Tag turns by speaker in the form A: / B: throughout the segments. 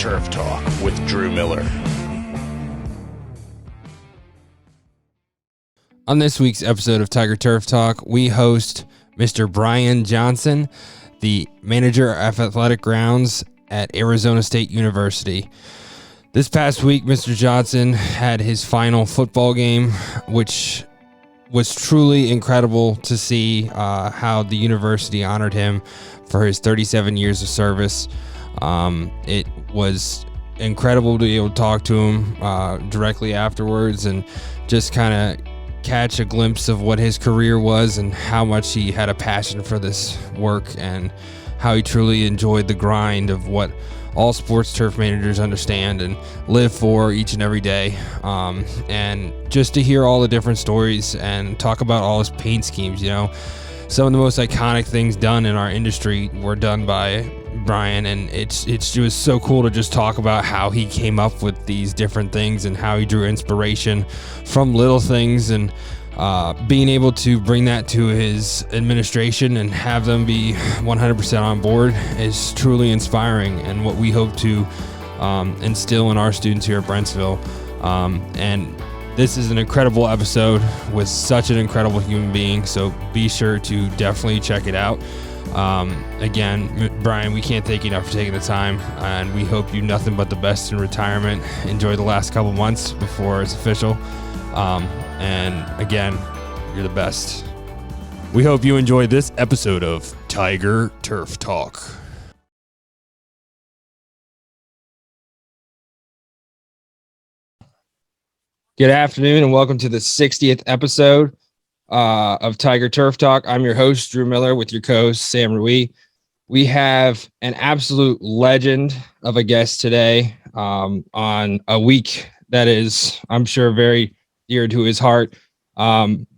A: Turf Talk with Drew Miller.
B: On this week's episode of Tiger Turf Talk, we host Mr. Brian Johnson, the manager of athletic grounds at Arizona State University. This past week, Mr. Johnson had his final football game, which was truly incredible to see how the university honored him for his 37 years of service. It was incredible to be able to talk to him directly afterwards and just kind of catch a glimpse of what his career was and how much he had a passion for this work and how he truly enjoyed the grind of what all sports turf managers understand and live for each and every day. And just to hear all the different stories and talk about all his paint schemes, you know, some of the most iconic things done in our industry were done by Brian, and it was so cool to just talk about how he came up with these different things and how he drew inspiration from little things, and being able to bring that to his administration and have them be 100% on board is truly inspiring, and what we hope to instill in our students here at Brentsville. And this is an incredible episode with such an incredible human being, so be sure to definitely check it out. Again, Brian, we can't thank you enough for taking the time, and we hope you nothing but the best in retirement. Enjoy the last couple months before it's official. And again, you're the best. We hope you enjoyed this episode of Tiger Turf Talk. Good afternoon and welcome to the 60th episode of Tiger Turf Talk. I'm your host, Drew Miller, with your co-host, Sam Rui. We have an absolute legend of a guest today on a week that is, I'm sure, very dear to his heart,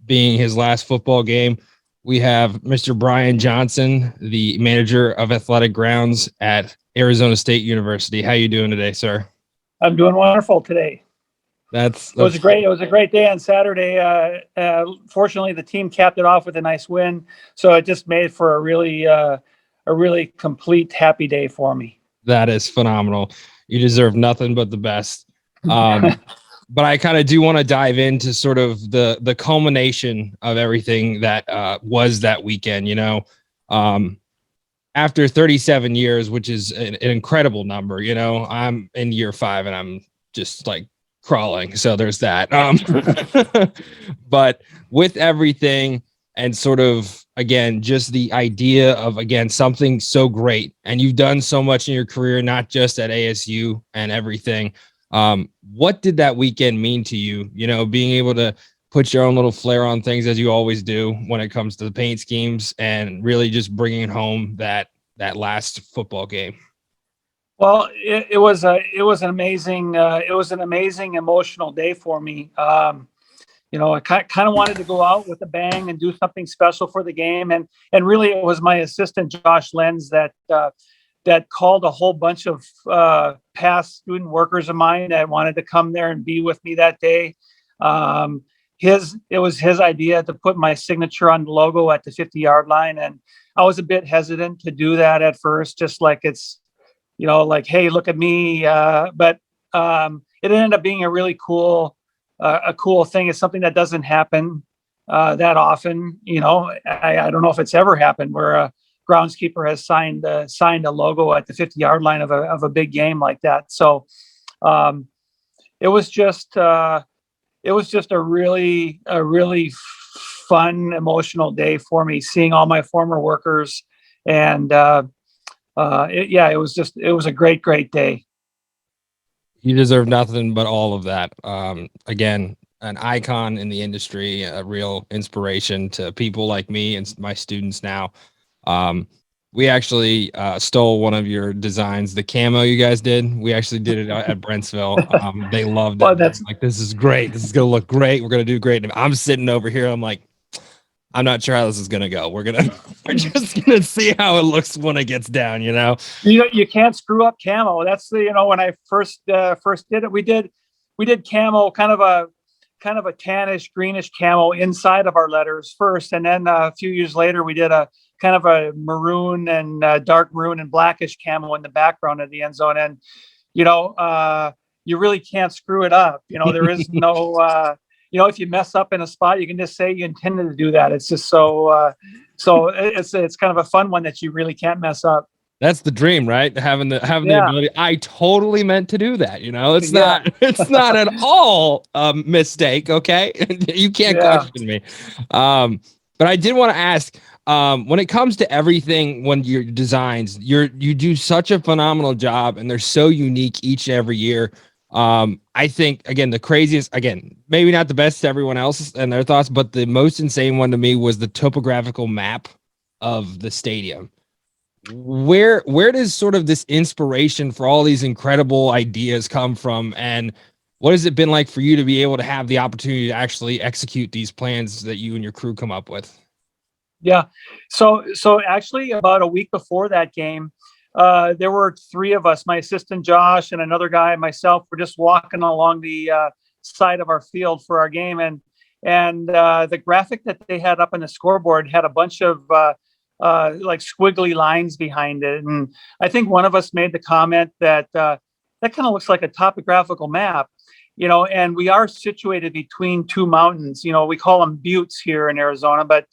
B: being his last football game. We have Mr. Brian Johnson, the manager of athletic grounds at Arizona State University. How you doing today, sir?
C: I'm doing wonderful today. It was a great day on Saturday. Fortunately, the team capped it off with a nice win, so it just made for a really complete, happy day for me.
B: That is phenomenal. You deserve nothing but the best. But I kind of do want to dive into sort of the culmination of everything that was that weekend. You know, after 37 years, which is an incredible number. You know, I'm in year 5 and I'm just like crawling, so there's that. But with everything and sort of, again, just the idea of, again, something so great, and you've done so much in your career, not just at ASU and everything. What did that weekend mean to you? You know, being able to put your own little flair on things, as you always do when it comes to the paint schemes, and really just bringing home that last football game.
C: Well, it was an amazing emotional day for me. You know, I kind of wanted to go out with a bang and do something special for the game, and really it was my assistant Josh Lenz that called a whole bunch of past student workers of mine that wanted to come there and be with me that day. It was his idea to put my signature on the logo at the 50-yard line, and I was a bit hesitant to do that at first, just like it's, you know, like, hey, look at me. But it ended up being a really cool thing. It's something that doesn't happen that often. You know, I don't know if it's ever happened where a groundskeeper has signed a logo at the 50-yard line of a big game like that. So it was just a really fun, emotional day for me, seeing all my former workers, and it was a great day.
B: You deserve nothing but all of that. Again, an icon in the industry, a real inspiration to people like me and my students now. We actually stole one of your designs, the camo you guys did. We actually did it at Brentsville. They loved it.
C: That's
B: like, this is great. This is going to look great. We're going to do great. And I'm sitting over here. I'm like, I'm not sure how this is going to go. We're just going to see how it looks when it gets down, you know?
C: You can't screw up camo. That's when I first did it, we did camo, kind of a tannish, greenish camo inside of our letters first. And then a few years later, we did a kind of a maroon and dark maroon and blackish camo in the background of the end zone. And you really can't screw it up. There is no, if you mess up in a spot, you can just say you intended to do that. It's just so it's kind of a fun one that you really can't mess up.
B: That's the dream, right? Having the
C: Yeah.
B: ability. I totally meant to do that. It's
C: Yeah.
B: not at all a mistake. Okay, you can't
C: Yeah.
B: question me. But I did want to ask, when it comes to everything, when your designs, you do such a phenomenal job, and they're so unique each and every year. I think, again, the craziest, again, maybe not the best to everyone else and their thoughts, but the most insane one to me was the topographical map of the stadium. Where does sort of this inspiration for all these incredible ideas come from, and what has it been like for you to be able to have the opportunity to actually execute these plans that you and your crew come up with?
C: Yeah. So actually, about a week before that game, there were three of us, my assistant Josh and another guy and myself, were just walking along the side of our field for our game, and the graphic that they had up on the scoreboard had a bunch of like squiggly lines behind it, and I think one of us made the comment that that kind of looks like a topographical map. And we are situated between two mountains. We call them buttes here in Arizona, but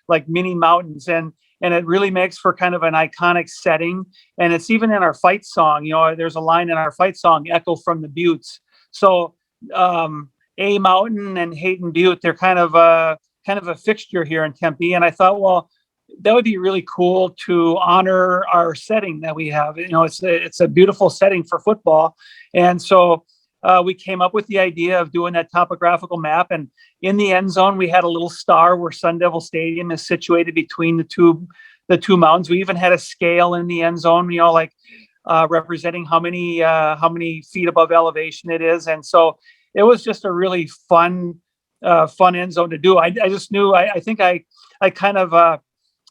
C: like mini mountains, and it really makes for kind of an iconic setting. And it's even in our fight song. There's a line in our fight song, "Echo from the Buttes." So A Mountain and Hayden Butte, they're kind of a fixture here in Tempe. And I thought, well, that would be really cool to honor our setting that we have. It's a beautiful setting for football, and so we came up with the idea of doing that topographical map. And in the end zone, we had a little star where Sun Devil Stadium is situated between the two mountains. We even had a scale in the end zone, like representing how many feet above elevation it is. And so it was just a really fun end zone to do. I just knew. I think I kind of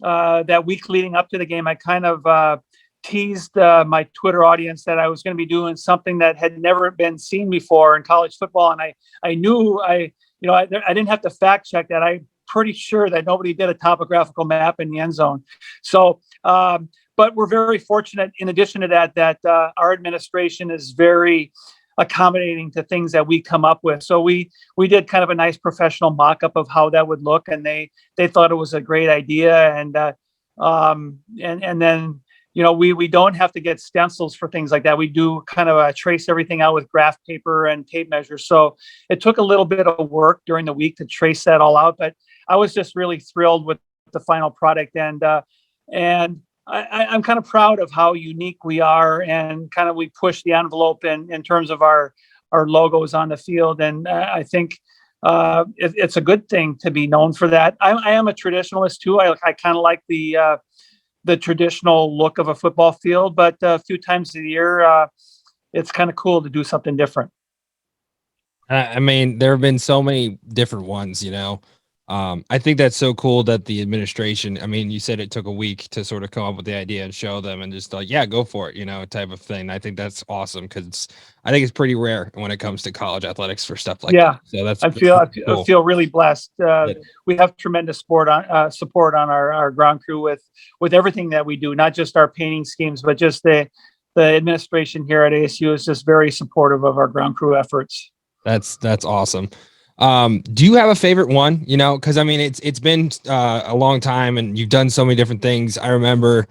C: that week leading up to the game, I kind of teased my Twitter audience that I was going to be doing something that had never been seen before in college football. And I knew I didn't have to fact check that. I'm pretty sure that nobody did a topographical map in the end zone. So, but we're very fortunate, in addition to that our administration is very accommodating to things that we come up with. So we did kind of a nice professional mock-up of how that would look, and they thought it was a great idea. And then we don't have to get stencils for things like that. We do kind of trace everything out with graph paper and tape measures. So it took a little bit of work during the week to trace that all out, but I was just really thrilled with the final product. And I'm kind of proud of how unique we are, and kind of we push the envelope in terms of our logos on the field. And I think it's a good thing to be known for that. I am a traditionalist too. I kind of like the traditional look of a football field, but a few times a year, it's kind of cool to do something different.
B: I mean, there have been so many different ones, I think that's so cool that the administration, I mean, you said it took a week to sort of come up with the idea and show them, and just like, yeah, go for it, type of thing. I think that's awesome, because I think it's pretty rare when it comes to college athletics for stuff like that. So that's
C: I feel really blessed. We have tremendous support on our ground crew with everything that we do, not just our painting schemes, but just the administration here at ASU is just very supportive of our ground crew efforts.
B: That's awesome. Do you have a favorite one? Because I mean, it's been a long time, and you've done so many different things. I remember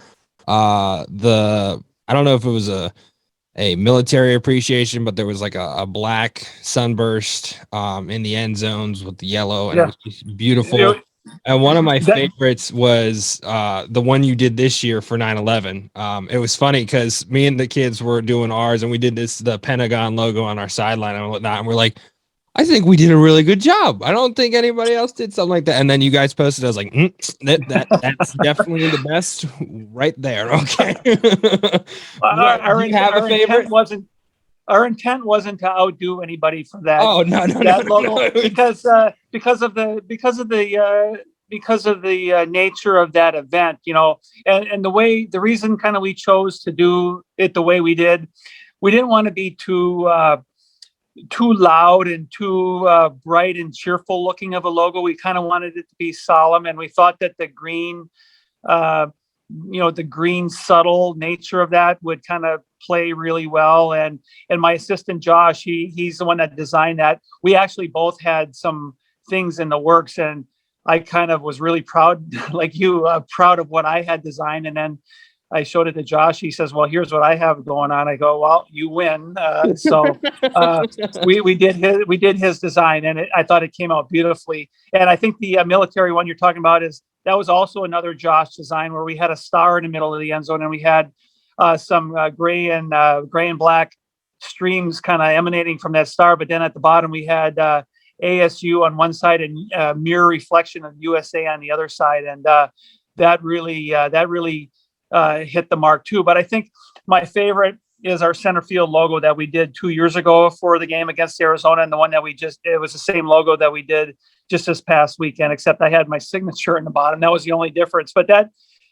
B: I don't know if it was a military appreciation, but there was like a black sunburst in the end zones with the yellow, and it was just beautiful. And one of my favorites was the one you did this year for 9/11. It was funny because me and the kids were doing ours, and we did the Pentagon logo on our sideline and whatnot, and we're like, I think we did a really good job. I don't think anybody else did something like that. And then you guys posted, I was like, that's definitely the best right there. Okay. Do you have a favorite?
C: Our intent wasn't to outdo anybody for that.
B: Oh, no,
C: logo, because of the nature of that event, and the reason kind of we chose to do it the way we did. We didn't want to be too loud and too bright and cheerful looking of a logo. We kind of wanted it to be solemn, and we thought that the green, the green subtle nature of that would kind of play really well. And my assistant Josh, he's the one that designed that. We actually both had some things in the works, and I kind of was really proud, like you, proud of what I had designed. And then I showed it to Josh. He says, "Well, here's what I have going on." I go, "Well, you win." We did his design, and I thought it came out beautifully. And I think the military one you're talking about that was also another Josh design, where we had a star in the middle of the end zone, and we had some gray and black streams kind of emanating from that star. But then at the bottom we had ASU on one side and mirror reflection of USA on the other side, and that really hit the mark too. But I think my favorite is our center field logo that we did 2 years ago for the game against Arizona, and the one that it was the same logo that we did just this past weekend, except I had my signature in the bottom. That was the only difference. But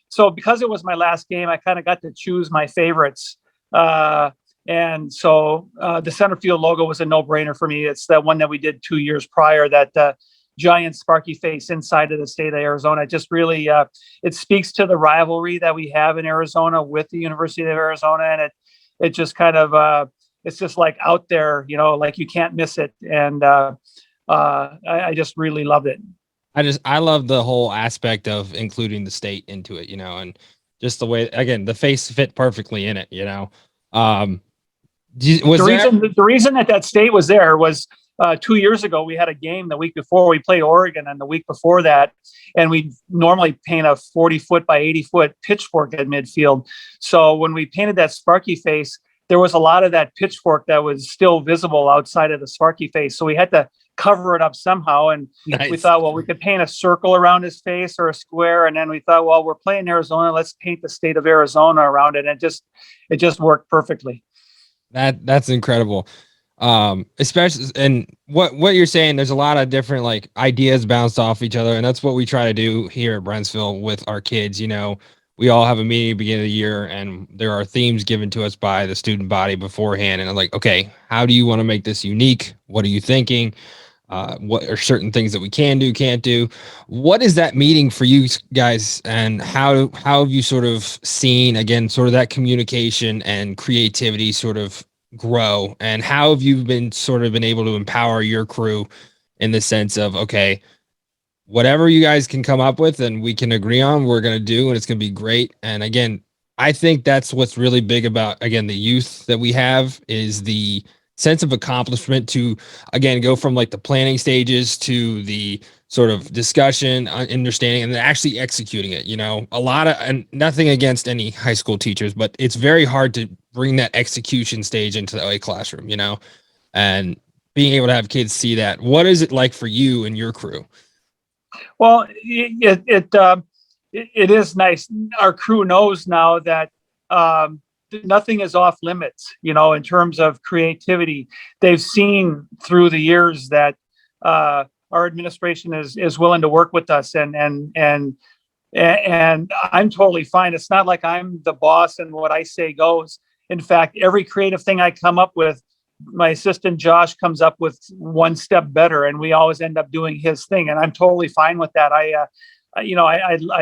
C: so because it was my last game, I kind of got to choose my favorites. And so the center field logo was a no-brainer for me. It's that one that we did 2 years prior, that giant sparky face inside of the state of Arizona. It just really, it speaks to the rivalry that we have in Arizona with the University of Arizona. And it just kind of, it's just like out there, like you can't miss it. And I just really loved it.
B: I love the whole aspect of including the state into it, and just the way, again, the face fit perfectly in it, the
C: reason that state was there was 2 years ago, we had a game the week before. We played Oregon, and the week before that, and we normally paint a 40-foot by 80-foot pitchfork at midfield. So when we painted that sparky face, there was a lot of that pitchfork that was still visible outside of the sparky face. So we had to cover it up somehow. And we thought, well, we could paint a circle around his face or a square. And then we thought, well, we're playing Arizona. Let's paint the state of Arizona around it. And it just worked perfectly.
B: That's incredible. Especially, and what you're saying, there's a lot of different like ideas bounced off each other. And that's what we try to do here at Brentsville with our kids. We all have a meeting at the beginning of the year, and there are themes given to us by the student body beforehand. And I'm like, okay, how do you want to make this unique? What are you thinking? What are certain things that we can do, can't do? What is that meeting for you guys, and how have you sort of seen, again, sort of that communication and creativity sort of grow, and how have you been able to empower your crew in the sense of, okay, whatever you guys can come up with and we can agree on, we're going to do, and it's going to be great. And again, I think that's what's really big about, again, the youth that we have, is the sense of accomplishment to, again, go from like the planning stages to the sort of discussion, understanding, and then actually executing it. A lot of, and nothing against any high school teachers, but it's very hard to bring that execution stage into the classroom, and being able to have kids see that. What is it like for you and your crew?
C: Well, it is nice. Our crew knows now that nothing is off limits, in terms of creativity. They've seen through the years that our administration is willing to work with us, and I'm totally fine. It's not like I'm the boss and what I say goes. In fact, every creative thing I come up with, my assistant Josh comes up with one step better, and we always end up doing his thing, and I'm totally fine with that. I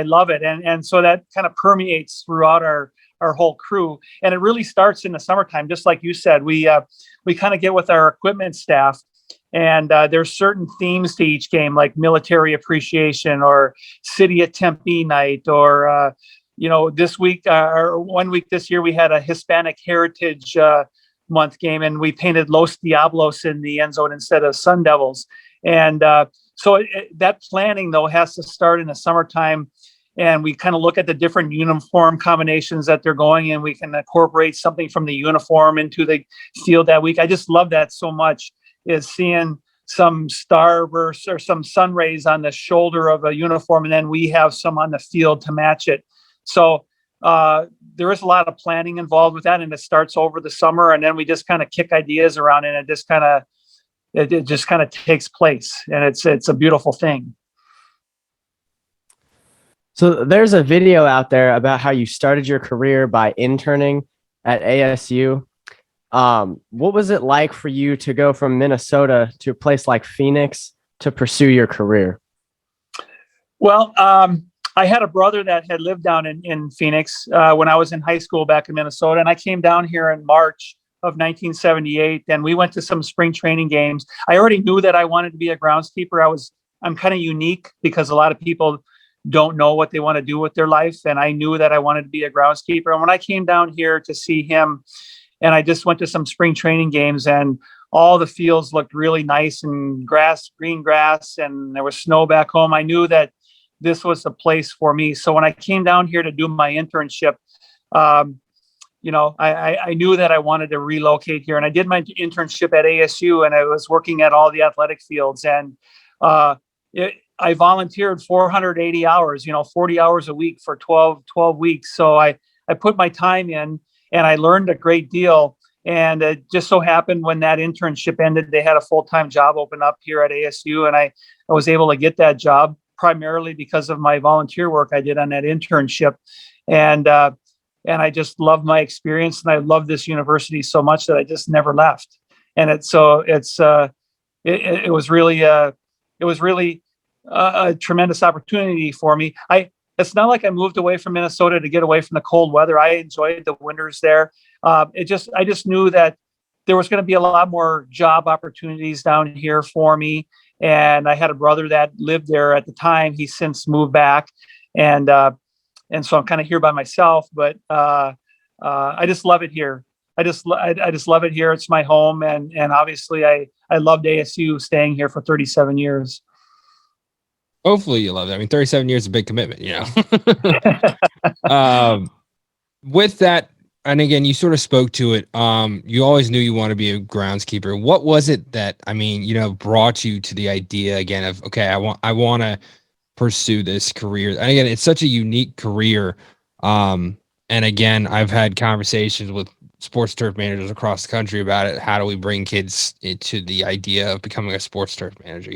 C: love it, and so that kind of permeates throughout our whole crew, and it really starts in the summertime. Just like you said, we kind of get with our equipment staff, and there's certain themes to each game, like military appreciation or City of Tempe night, or this week or 1 week this year we had a Hispanic Heritage Month game, and we painted Los Diablos in the end zone instead of Sun Devils. And so that planning, though, has to start in the summertime, and we kind of look at the different uniform combinations that they're going, and we can incorporate something from the uniform into the field that week. I just love that so much, is seeing some starbursts or some sun rays on the shoulder of a uniform, and then we have some on the field to match it. So there is a lot of planning involved with that, and it starts over the summer, and then we just kind of kick ideas around, and it just kind of takes place, and it's a beautiful thing.
D: So there's a video out there about how you started your career by interning at ASU. What was it like for you to go from Minnesota to a place like Phoenix to pursue your career?
C: Well, I had a brother that had lived down in Phoenix when I was in high school back in Minnesota, and I came down here in March of 1978, and we went to some spring training games. I already knew that I wanted to be a groundskeeper. I'm kind of unique because a lot of people don't know what they want to do with their life, and I knew that I wanted to be a groundskeeper. And when I came down here to see him, and I just went to some spring training games, and all the fields looked really nice and green grass, and there was snow back home. I knew that this was the place for me. So when I came down here to do my internship, I knew that I wanted to relocate here, and I did my internship at ASU, and I was working at all the athletic fields, and I volunteered 480 hours, 40 hours a week for 12 weeks. So I put my time in, and I learned a great deal. And it just so happened when that internship ended, they had a full-time job open up here at ASU, and I was able to get that job primarily because of my volunteer work I did on that internship. And I just loved my experience, and I love this university so much that I just never left. And it was really a tremendous opportunity for me. It's not like I moved away from Minnesota to get away from the cold weather. I enjoyed the winters there. I just knew that there was going to be a lot more job opportunities down here for me. And I had a brother that lived there at the time. He's since moved back, and so I'm kind of here by myself. But I just love it here. I just love it here. It's my home, and obviously I loved ASU, staying here for 37 years.
B: Hopefully you love that. I mean, 37 years is a big commitment, with that, and again, you sort of spoke to it. You always knew you want to be a groundskeeper. What was it that, brought you to the idea again of, okay, I want to pursue this career? And again, it's such a unique career. And again, I've had conversations with sports turf managers across the country about it. How do we bring kids into the idea of becoming a sports turf manager?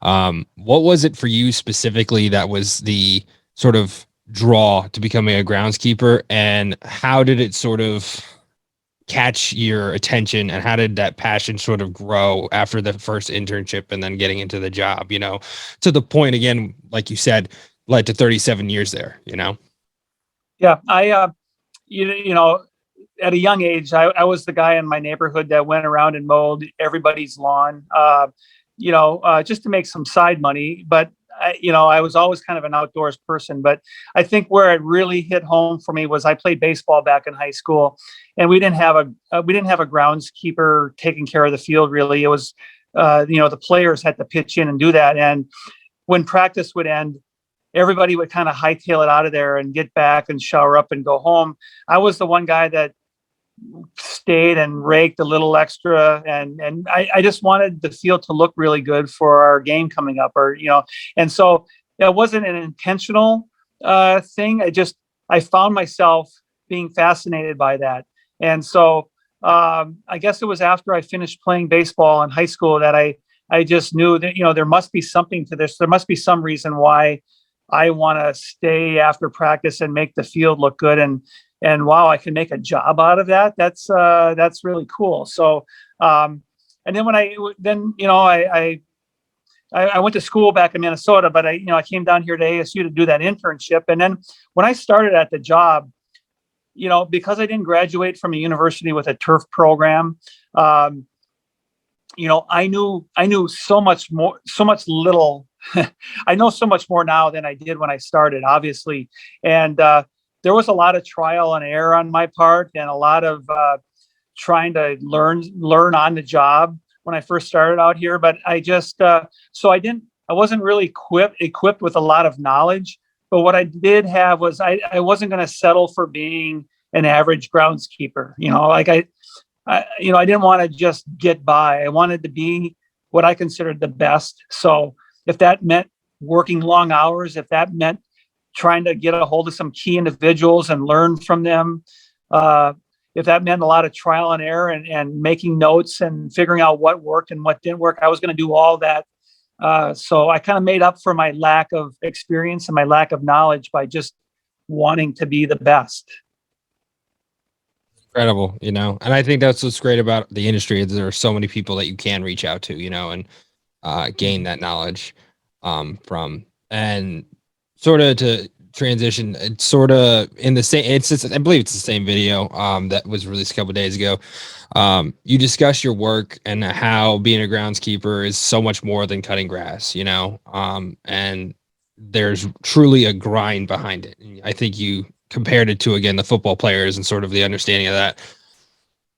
B: What was it for you specifically that was the sort of draw to becoming a groundskeeper, and how did it sort of catch your attention, and how did that passion sort of grow after the first internship and then getting into the job, to the point, again, like you said, led to 37 years there,
C: Yeah. At a young age, I was the guy in my neighborhood that went around and mowed everybody's lawn, just to make some side money. But I was always kind of an outdoors person. But I think where it really hit home for me was I played baseball back in high school, and we didn't have a groundskeeper taking care of the field. Really, it was the players had to pitch in and do that. And when practice would end, everybody would kind of hightail it out of there and get back and shower up and go home. I was the one guy that stayed and raked a little extra, and I just wanted the field to look really good for our game coming up, and so it wasn't an intentional thing. I found myself being fascinated by that. And so I guess it was after I finished playing baseball in high school that I just knew that there must be something to this. There must be some reason why I want to stay after practice and make the field look good. And wow, I can make a job out of that. That's really cool. So, and then I went to school back in Minnesota, but I came down here to ASU to do that internship. And then when I started at the job, because I didn't graduate from a university with a turf program, I knew so much more, so much little. I know so much more now than I did when I started, obviously. And there was a lot of trial and error on my part, and a lot of trying to learn on the job when I first started out here. But I wasn't really equipped with a lot of knowledge. But what I did have was I wasn't going to settle for being an average groundskeeper. I didn't want to just get by. I wanted to be what I considered the best. So if that meant working long hours, if that meant trying to get a hold of some key individuals and learn from them, if that meant a lot of trial and error and making notes and figuring out what worked and what didn't work, I was going to do all that. So I kind of made up for my lack of experience and my lack of knowledge by just wanting to be the best.
B: Incredible, and I think that's what's great about the industry. There are so many people that you can reach out to, and gain that knowledge from. And sort of to transition, it's sort of in the same, I believe it's the same video that was released a couple days ago. You discuss your work and how being a groundskeeper is so much more than cutting grass, and there's truly a grind behind it. I think you compared it to, again, the football players and sort of the understanding of that.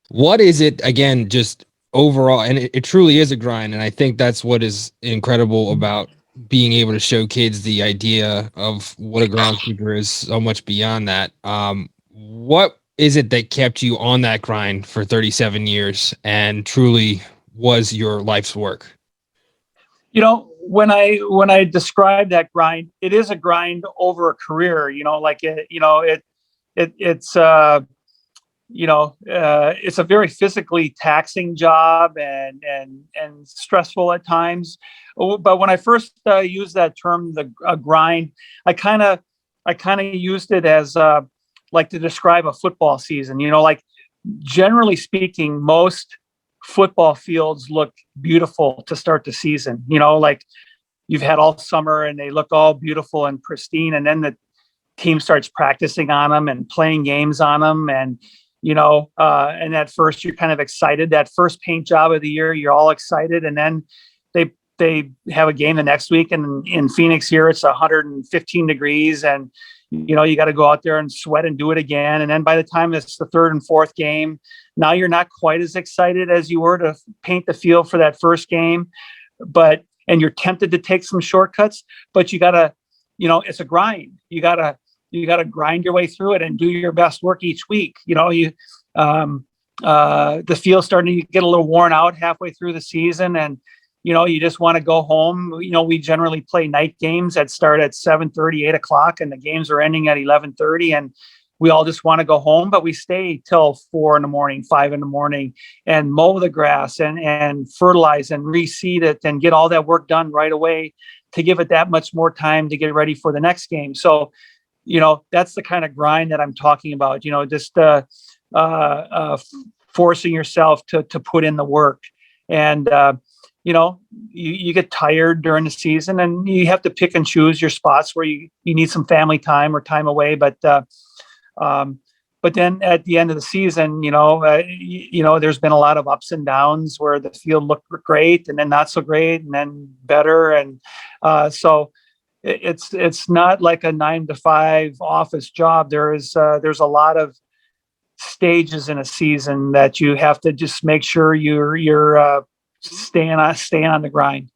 B: What is it, again, just overall? And it truly is a grind. And I think that's what is incredible about being able to show kids the idea of what a groundskeeper is, so much beyond that. What is it that kept you on that grind for 37 years and truly was your life's work?
C: When I describe that grind, it is a grind over a career. It's a very physically taxing job and stressful at times. But when I first used that term, the grind, I kind of used it as like to describe a football season. Like generally speaking, most football fields look beautiful to start the season. Like you've had all summer and they look all beautiful and pristine, and then the team starts practicing on them and playing games on them, and and at first you're kind of excited. That first paint job of the year, you're all excited, and then they have a game the next week, and in Phoenix here it's 115 degrees, and you got to go out there and sweat and do it again. And then by the time it's the third and fourth game, now you're not quite as excited as you were to paint the field for that first game, and you're tempted to take some shortcuts, but you gotta, it's a grind. You gotta grind your way through it and do your best work each week. The field's starting to get a little worn out halfway through the season, and you just want to go home. We generally play night games that start at 7:30, 8 o'clock, and the games are ending at 11:30, and we all just want to go home, but we stay till 4 a.m, 5 a.m, and mow the grass and fertilize and reseed it and get all that work done right away to give it that much more time to get ready for the next game. So, that's the kind of grind that I'm talking about, just forcing yourself to put in the work. And, you get tired during the season, and you have to pick and choose your spots where you need some family time or time away. But then at the end of the season, there's been a lot of ups and downs where the field looked great and then not so great and then better. And so it's not like a 9-to-5 office job. There's a lot of stages in a season that you have to just make sure you're staying on the grind.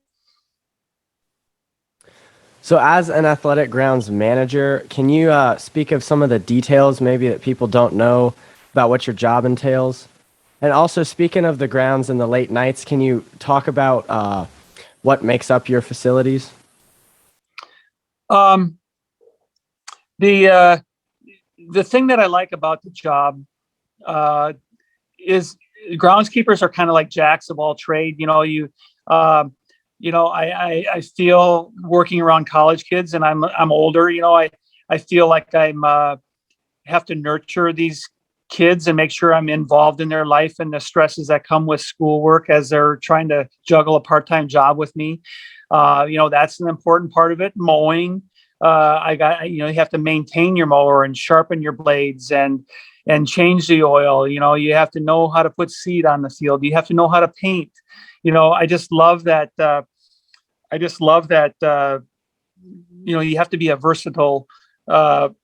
D: So as an athletic grounds manager, can you speak of some of the details maybe that people don't know about what your job entails? And also, speaking of the grounds and the late nights, can you talk about what makes up your facilities?
C: The thing that I like about the job is groundskeepers are kind of like jacks of all trade. I feel working around college kids, and I'm older. I feel like I'm have to nurture these kids and make sure I'm involved in their life and the stresses that come with schoolwork as they're trying to juggle a part-time job with me. That's an important part of it. Mowing, you have to maintain your mower and sharpen your blades and change the oil. You have to know how to put seed on the field. You have to know how to paint. I just love that. You have to be a versatile, you have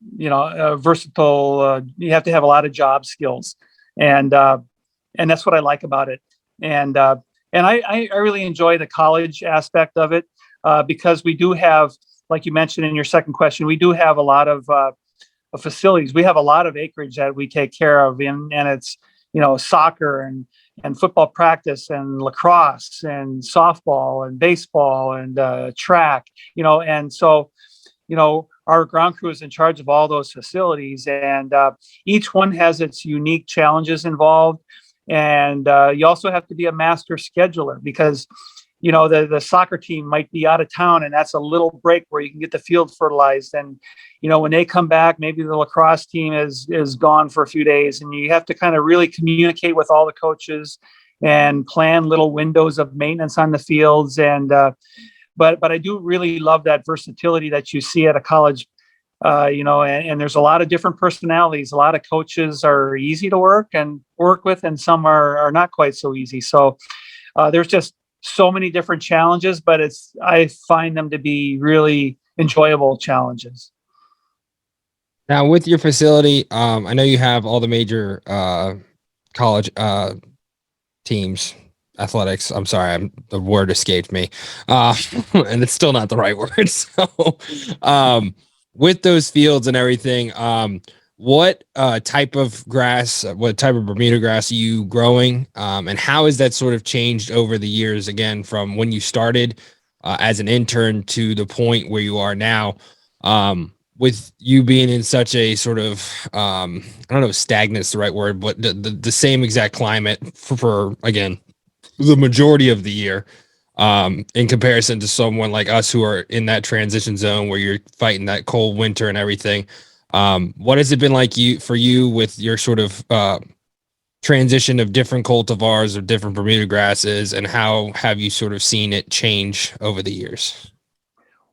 C: to have a lot of job skills, and that's what I like about it. And I really enjoy the college aspect of it, because we do have, like you mentioned in your second question, we do have a lot of facilities. We have a lot of acreage that we take care of, and it's soccer and football practice and lacrosse and softball and baseball and track, and so our ground crew is in charge of all those facilities, and each one has its unique challenges involved. And you also have to be a master scheduler, because the soccer team might be out of town, and that's a little break where you can get the field fertilized. And when they come back, maybe the lacrosse team is gone for a few days, and you have to kind of really communicate with all the coaches and plan little windows of maintenance on the fields. And but I do really love that versatility that you see at a college. And there's a lot of different personalities. A lot of coaches are easy to work with, and some are not quite so easy. So there's just so many different challenges, but I find them to be really enjoyable challenges.
B: Now, with your facility, I know you have all the major college teams, athletics. I'm sorry, the word escaped me, and it's still not the right word. So, with those fields and everything, what type of grass, what type of Bermuda grass are you growing, and how has that sort of changed over the years? Again, from when you started as an intern to the point where you are now. With you being in such a sort of I don't know if stagnant's the right word, but the same exact climate for again the majority of the year, in comparison to someone like us who are in that transition zone where you're fighting that cold winter and everything. What has it been like for you with your sort of transition of different cultivars or different Bermuda grasses, and how have you sort of seen it change over the years?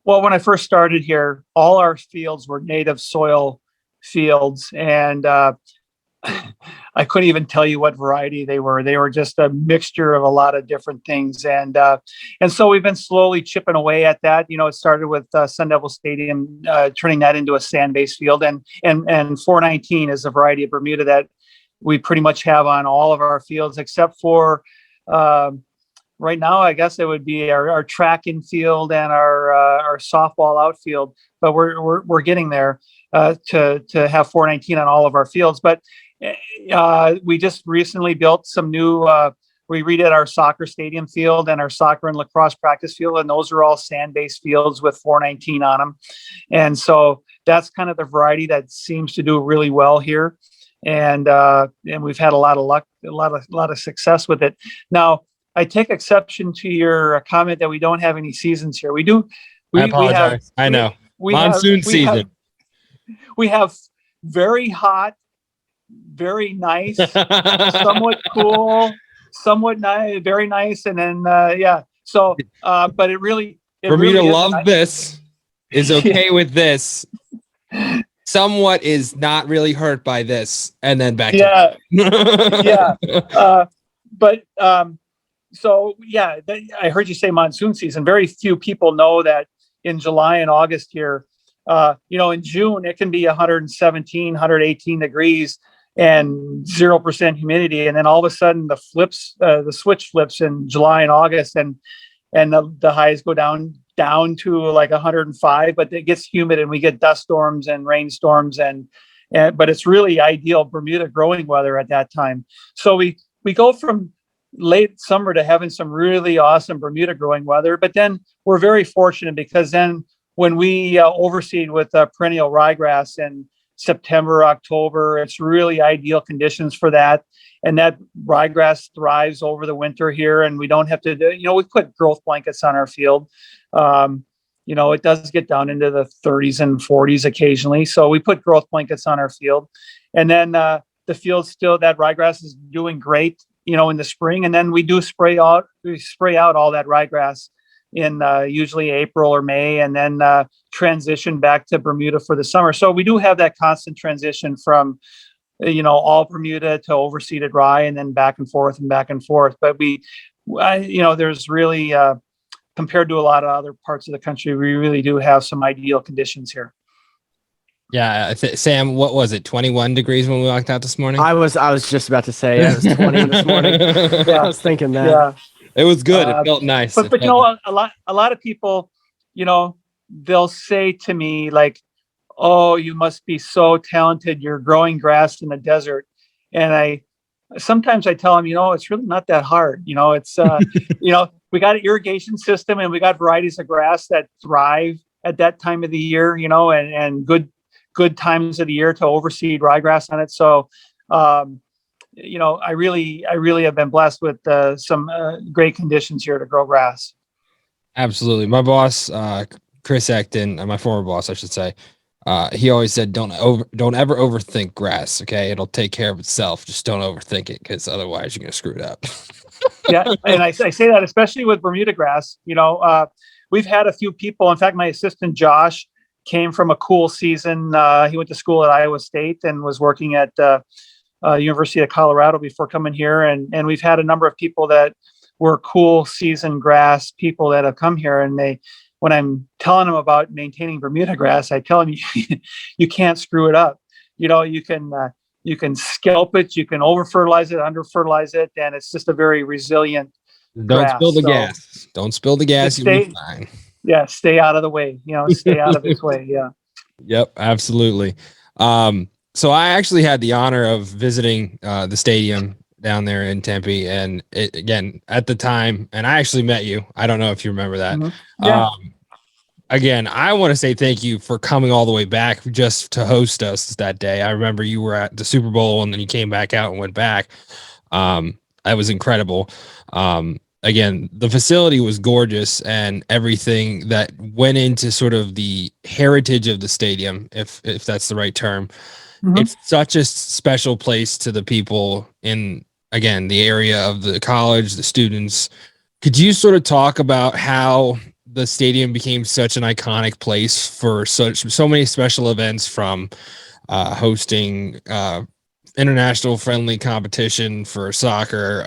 C: Well, when I first started here, all our fields were native soil fields, and I couldn't even tell you what variety they were. They were just a mixture of a lot of different things, and so we've been slowly chipping away at that. It started with Sun Devil Stadium, turning that into a sand-based field, and 419 is a variety of Bermuda that we pretty much have on all of our fields, except for right now, I guess it would be our track infield and our softball outfield, but we're getting there to have 419 on all of our fields. But we just recently built some new. We redid our soccer stadium field and our soccer and lacrosse practice field, and those are all sand-based fields with 419 on them. And so that's kind of the variety that seems to do really well here, and we've had a lot of luck, a lot of success with it. Now, I take exception to your comment that we don't have any seasons here. We do.
B: I apologize. I know. Monsoon season.
C: We have very hot, very nice, somewhat cool, somewhat nice, very nice, and then yeah. So, but it really
B: Bermuda
C: really
B: loves this, is okay with this. Somewhat is not really hurt by this, and then back.
C: Yeah, yeah. But so yeah, I heard you say monsoon season. Very few people know that in July and August here, in June, it can be 117, 118 degrees and 0% humidity. And then all of a sudden the switch flips in July and August, and the highs go down to like 105, but it gets humid and we get dust storms and rainstorms but it's really ideal Bermuda growing weather at that time. So we go from late summer to having some really awesome Bermuda growing weather. But then we're very fortunate because then when we overseed with perennial ryegrass in September, October, it's really ideal conditions for that. And that ryegrass thrives over the winter here, and we don't have to we put growth blankets on our field. It does get down into the 30s and 40s occasionally. So we put growth blankets on our field. And then the field still, that ryegrass is doing great in the spring, and then we spray out all that ryegrass in usually April or May, and then transition back to Bermuda for the summer. So we do have that constant transition from all Bermuda to overseeded rye, and then back and forth and back and forth. But there's really compared to a lot of other parts of the country, we really do have some ideal conditions here.
B: Yeah, Sam, what was it? 21 degrees when we walked out this morning?
D: I was just about to say it was 20 this morning. Yeah, I was thinking that.
C: Yeah.
B: It was good. It felt nice.
C: But a lot of people, they'll say to me like, "Oh, you must be so talented. You're growing grass in the desert." And sometimes I tell them, it's really not that hard. It's we got an irrigation system and we got varieties of grass that thrive at that time of the year, and good times of the year to overseed ryegrass on it. So, I really have been blessed with some great conditions here to grow grass.
B: Absolutely. My boss, Chris Acton, my former boss, I should say, he always said, don't ever overthink grass. Okay. It'll take care of itself. Just don't overthink it, because otherwise you're going to screw it up.
C: Yeah. And I say that, especially with Bermuda grass, we've had a few people. In fact, my assistant Josh came from a cool season. He went to school at Iowa State and was working at University of Colorado before coming here. And we've had a number of people that were cool season grass people that have come here. And when I'm telling them about maintaining Bermuda grass, I tell them you can't screw it up. You can scalp it, you can over fertilize it, under fertilize it, and it's just a very resilient
B: Don't
C: grass.
B: spill the gas. Don't spill the gas. You'll be fine.
C: Yeah, stay out of the way. Stay out of its way. Yeah.
B: Yep, absolutely. So I actually had the honor of visiting the stadium down there in Tempe, and again at the time, and I actually met you. I don't know if you remember that.
C: Mm-hmm. Yeah.
B: Again, I want to say thank you for coming all the way back just to host us that day. I remember you were at the Super Bowl and then you came back out and went back. That was incredible. Again, the facility was gorgeous, and everything that went into sort of the heritage of the stadium, if that's the right term. Mm-hmm. It's such a special place to the people in, again, the area of the college, the students. Could you sort of talk about how the stadium became such an iconic place for so many special events, from hosting international friendly competition for soccer,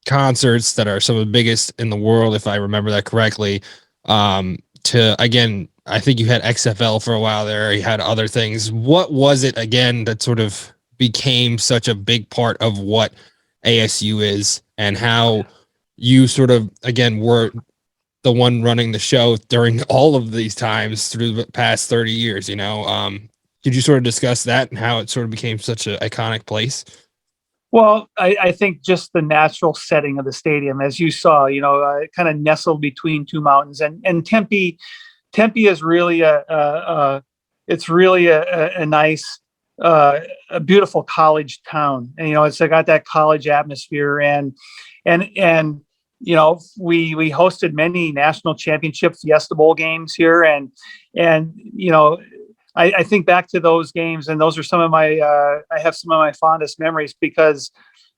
B: concerts that are some of the biggest in the world, if I remember that correctly, to, again, I think you had XFL for a while there. You had other things. What was it, again, that sort of became such a big part of what ASU is, and how you sort of, again, were the one running the show during all of these times through the past 30 years, could you sort of discuss that and how it sort of became such an iconic place?
C: Well, I think just the natural setting of the stadium, as you saw, kind of nestled between two mountains, and Tempe is really it's really a nice, a beautiful college town, and it's got that college atmosphere, and we hosted many national championship Fiesta Bowl games here, and I think back to those games, and those are some of my I have some of my fondest memories, because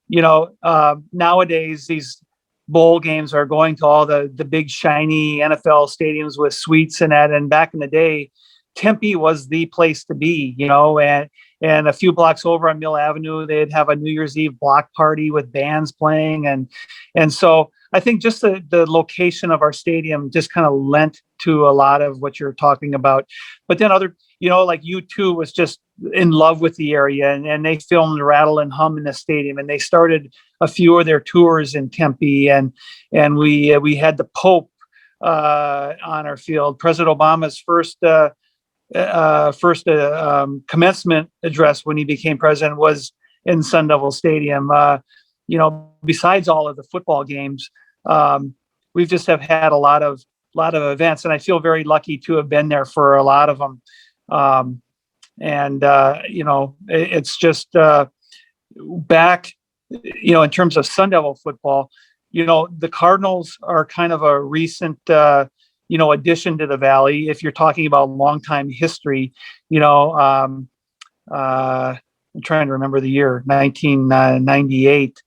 C: nowadays these bowl games are going to all the big shiny NFL stadiums with suites and that, and back in the day, Tempe was the place to be, and a few blocks over on Mill Avenue, they'd have a New Year's Eve block party with bands playing, and so I think just the location of our stadium just kind of lent to a lot of what you're talking about. But then other, like U2 was just in love with the area, and they filmed Rattle and Hum in the stadium, and they started a few of their tours in Tempe, and we had the Pope on our field. President Obama's first commencement address when he became president was in Sun Devil Stadium. Besides all of the football games, we've just have had a lot of events, and I feel very lucky to have been there for a lot of them. It's just back, in terms of Sun Devil football, the Cardinals are kind of a recent, addition to the Valley. If you're talking about longtime history, I'm trying to remember the year, 1998.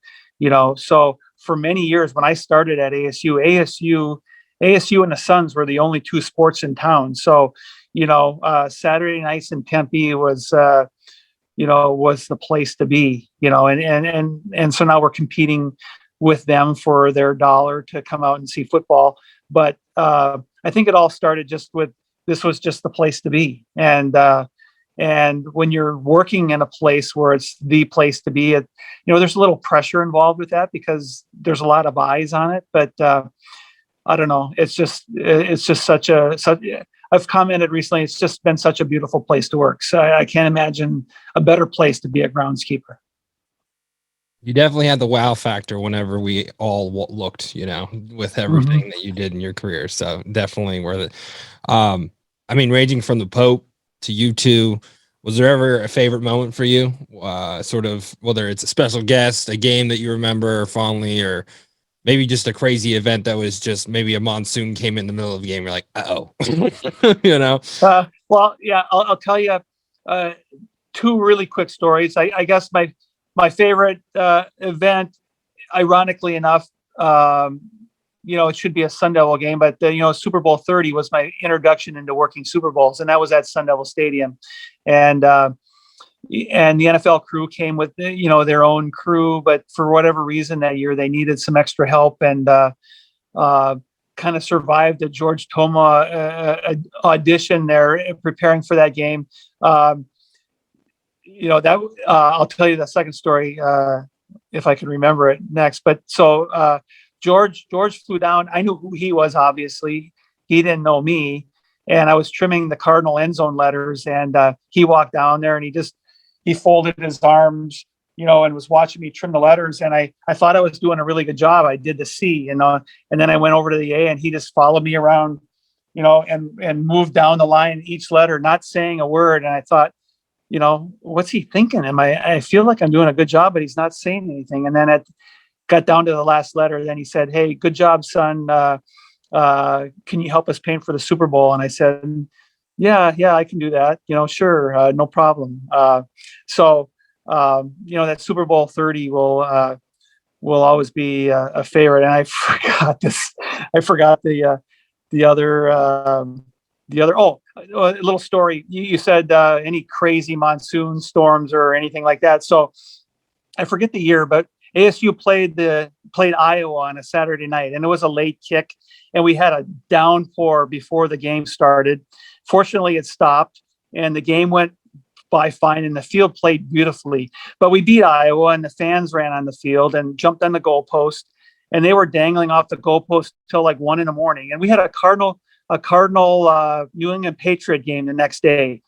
C: So for many years when I started at ASU and the Suns were the only two sports in town. So, Saturday nights in Tempe was the place to be, and so now we're competing with them for their dollar to come out and see football. But I think it all started just with, this was just the place to be. And when you're working in a place where it's the place to be, there's a little pressure involved with that because there's a lot of eyes on it. But I don't know. It's just such I've commented recently, it's just been such a beautiful place to work. So I can't imagine a better place to be a groundskeeper.
B: You definitely had the wow factor whenever we all looked, with everything
C: Mm-hmm.
B: that you did in your career. So definitely worth it. Ranging from the Pope to U2, was there ever a favorite moment for you? Sort of, whether it's a special guest, a game that you remember fondly, or maybe just a crazy event that was just maybe a monsoon came in the middle of the game. You're like, uh-oh,
C: Well, yeah, I'll tell you two really quick stories. I guess my favorite event, ironically enough, it should be a Sun Devil game, but Super Bowl 30 was my introduction into working Super Bowls, and that was at Sun Devil Stadium. And the NFL crew came with their own crew, but for whatever reason that year they needed some extra help, and kind of survived a George Toma audition there preparing for that game. That I'll tell you the second story if I can remember it next. But so George flew down. I knew who he was. Obviously, he didn't know me, and I was trimming the Cardinal end zone letters, and he walked down there and he folded his arms, and was watching me trim the letters. And I thought I was doing a really good job. I did the C, and then I went over to the A, and he just followed me around, and moved down the line each letter, not saying a word. And I thought, what's he thinking? I feel like I'm doing a good job, but he's not saying anything. And then it got down to the last letter. Then he said, "Hey, good job, son. Can you help us paint for the Super Bowl?" And I said, yeah, I can do that. Sure. No problem. So that Super Bowl 30 will always be a favorite. And I forgot this. I forgot the other, a little story. You said any crazy monsoon storms or anything like that. So I forget the year, but ASU played Iowa on a Saturday night, and it was a late kick, and we had a downpour before the game started. Fortunately, it stopped, and the game went by fine, and the field played beautifully. But we beat Iowa, and the fans ran on the field and jumped on the goalpost, and they were dangling off the goalpost till like 1 a.m. And we had a Cardinal New England Patriot game the next day.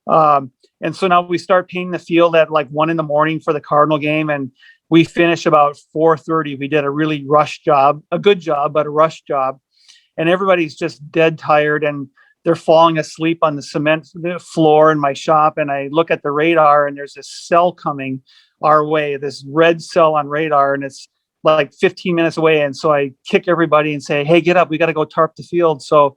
C: And so now we start painting the field at like 1 a.m. for the Cardinal game, and we finish about 4:30. We did a really rush job, a good job, but a rush job. And everybody's just dead tired, and they're falling asleep on the cement floor in my shop. And I look at the radar, and there's this cell coming our way, this red cell on radar, and it's like 15 minutes away. And so I kick everybody and say, "Hey, get up. We got to go tarp the field." So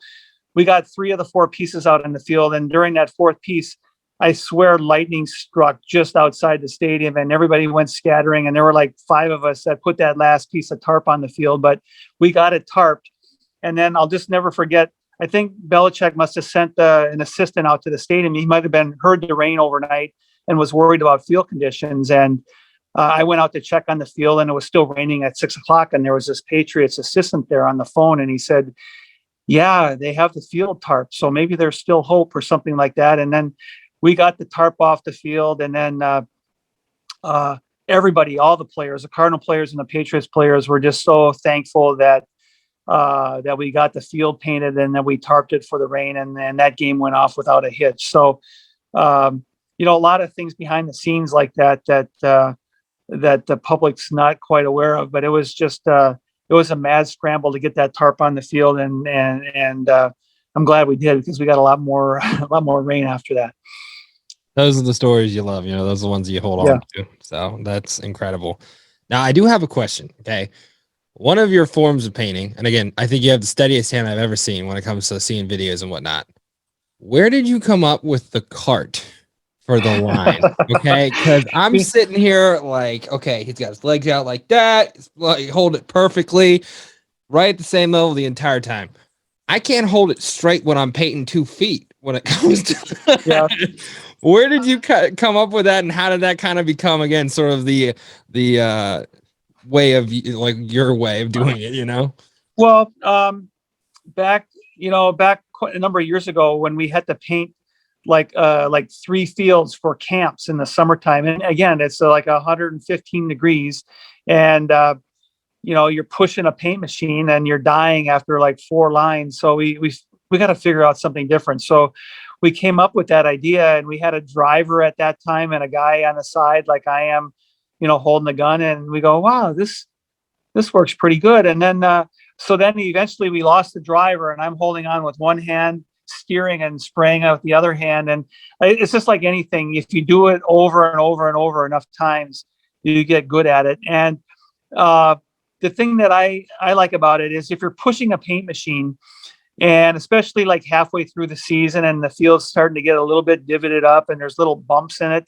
C: we got 3 of the 4 pieces out in the field. And during that 4th piece, I swear lightning struck just outside the stadium, and everybody went scattering. And there were like 5 of us that put that last piece of tarp on the field, but we got it tarped. And then I'll just never forget, I think Belichick must have sent an assistant out to the stadium. He might have heard the rain overnight and was worried about field conditions. And I went out to check on the field, and it was still raining at 6:00. And there was this Patriots assistant there on the phone, and he said, "Yeah, they have the field tarp, so maybe there's still hope," or something like that. And then we got the tarp off the field, and then everybody, all the players, the Cardinal players and the Patriots players, were just so thankful that we got the field painted, and then we tarped it for the rain, and then that game went off without a hitch. So, a lot of things behind the scenes like that the public's not quite aware of, but it was just it was a mad scramble to get that tarp on the field, and I'm glad we did, because we got a lot more rain after that.
B: Those are the stories you love. Those are the ones you hold on to. So that's incredible. Now, I do have a question. Okay. One of your forms of painting, and again, I think you have the steadiest hand I've ever seen when it comes to seeing videos and whatnot. Where did you come up with the cart for the line? Okay. Because I'm sitting here like, okay, he's got his legs out like that. Like, hold it perfectly, right at the same level the entire time. I can't hold it straight when I'm painting 2 feet when it comes to
C: Yeah.
B: Where did you come up with that, and how did that kind of become, again, sort of the way of, like, your way of doing it,
C: Well, back quite a number of years ago, when we had to paint like 3 fields for camps in the summertime, and again, it's like 115 degrees, and you're pushing a paint machine and you're dying after like 4 lines. So we got to figure out something different. So we came up with that idea, and we had a driver at that time and a guy on the side, like I am, holding the gun, and we go, wow, this works pretty good. And then, so then eventually we lost the driver, and I'm holding on with one hand, steering and spraying out the other hand. And it's just like anything. If you do it over and over and over enough times, you get good at it. And the thing that I like about it is, if you're pushing a paint machine, and especially like halfway through the season, and the field's starting to get a little bit divoted up, and there's little bumps in it,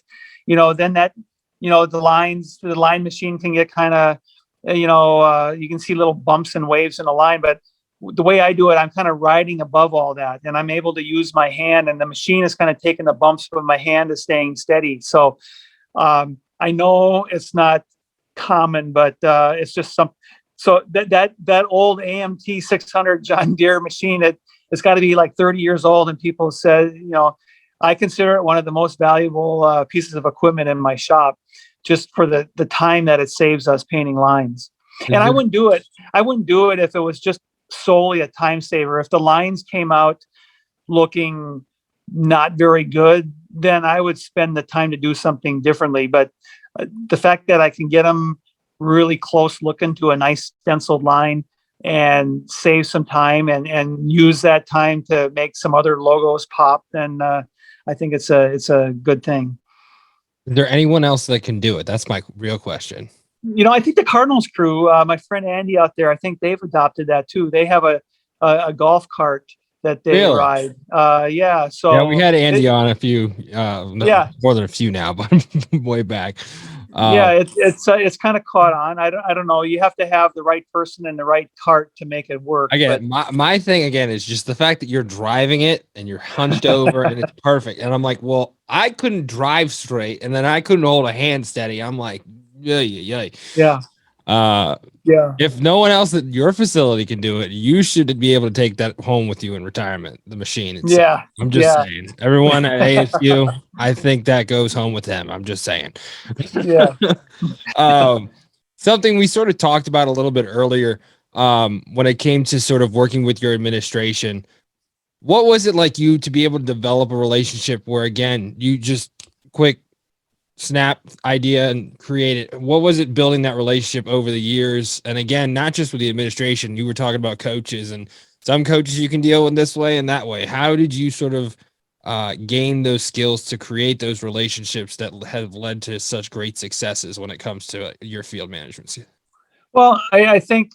C: then that, the line machine can get kind of you can see little bumps and waves in the line, but the way I do it, I'm kind of riding above all that, and I'm able to use my hand, and the machine is kind of taking the bumps, but my hand is staying steady. So I know it's not common, but it's just some. So that old AMT 600 John Deere machine, it's got to be like 30 years old, and people said, I consider it one of the most valuable pieces of equipment in my shop, just for the time that it saves us painting lines. And I wouldn't do it. I wouldn't do it if it was just solely a time saver. If the lines came out looking not very good, then I would spend the time to do something differently. But the fact that I can get them really close looking to a nice stenciled line and save some time and use that time to make some other logos pop, then I think it's a good thing.
B: Is there anyone else that can do it? That's my real question.
C: I think the Cardinals crew, my friend Andy out there, I think they've adopted that too. They have a golf cart that they ride. Yeah. So
B: yeah, we had Andy on a few, more than a few now, but way back.
C: It's kind of caught on. I don't know. You have to have the right person and the right cart to make it work.
B: Again, my thing again is just the fact that you're driving it and you're hunched over and it's perfect. And I'm like, well, I couldn't drive straight, and then I couldn't hold a hand steady. I'm like, yeah. If no one else at your facility can do it, you should be able to take that home with you in retirement. The machine. I'm just saying. Everyone at ASU, I think that goes home with them. I'm just saying.
C: Yeah.
B: Something we sort of talked about a little bit earlier, when it came to sort of working with your administration. What was it like you to be able to develop a relationship where, again, you just quick snap idea and create it? What was it building that relationship over the years? And again, not just with the administration, you were talking about coaches, and some coaches you can deal with this way and that way. How did you sort of gain those skills to create those relationships that have led to such great successes when it comes to your field management?
C: Well, I think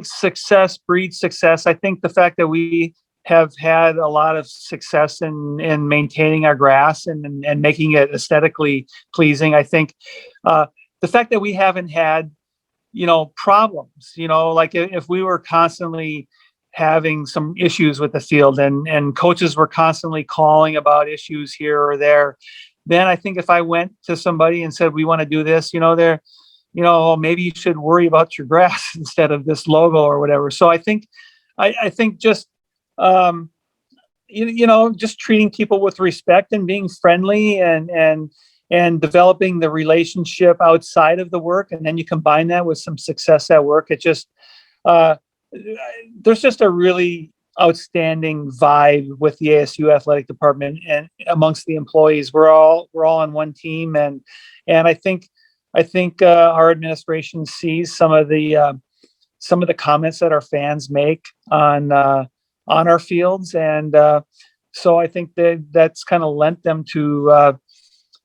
C: success breeds success. I think the fact that we have had a lot of success in maintaining our grass and making it aesthetically pleasing. I think the fact that we haven't had, problems, like if we were constantly having some issues with the field and coaches were constantly calling about issues here or there, then I think if I went to somebody and said, we want to do this, maybe you should worry about your grass instead of this logo or whatever. So I think just, just treating people with respect and being friendly and developing the relationship outside of the work. And then you combine that with some success at work. It just, there's just a really outstanding vibe with the ASU athletic department and amongst the employees. We're all on one team. And I think our administration sees some of the comments that our fans make on our fields, and so I think that's kind of lent them to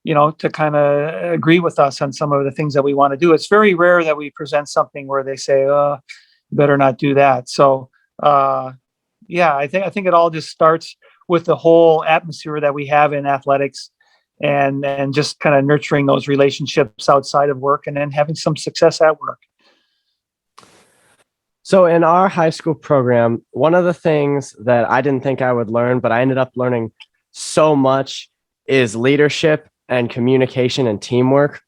C: to kind of agree with us on some of the things that we want to do. It's very rare that we present something where they say, "Oh, you better not do that." So I think it all just starts with the whole atmosphere that we have in athletics, and just kind of nurturing those relationships outside of work, and then having some success at work.
D: So in our high school program, one of the things that I didn't think I would learn, but I ended up learning so much, is leadership and communication and teamwork.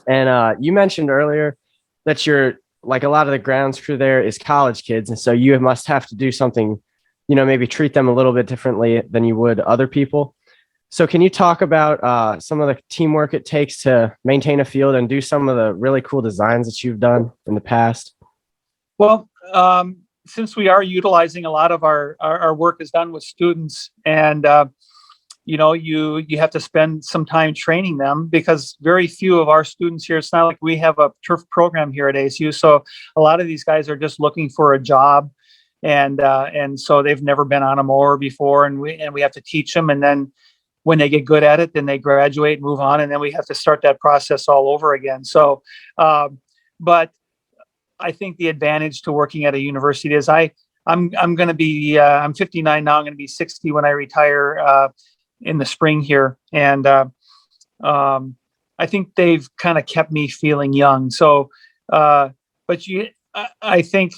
D: And you mentioned earlier that you're like, a lot of the grounds crew there is college kids. And so you must have to do something, maybe treat them a little bit differently than you would other people. So can you talk about some of the teamwork it takes to maintain a field and do some of the really cool designs that you've done in the past?
C: Well, since we are utilizing a lot of our work is done with students, and you have to spend some time training them, because very few of our students here, it's not like we have a turf program here at ASU. So a lot of these guys are just looking for a job, and so they've never been on a mower before, and we have to teach them, and then when they get good at it, then they graduate and move on, and then we have to start that process all over again. So, but I think the advantage to working at a university is I'm going to be I'm 59 now. I'm going to be 60 when I retire in the spring here, and I think they've kind of kept me feeling young. So but I think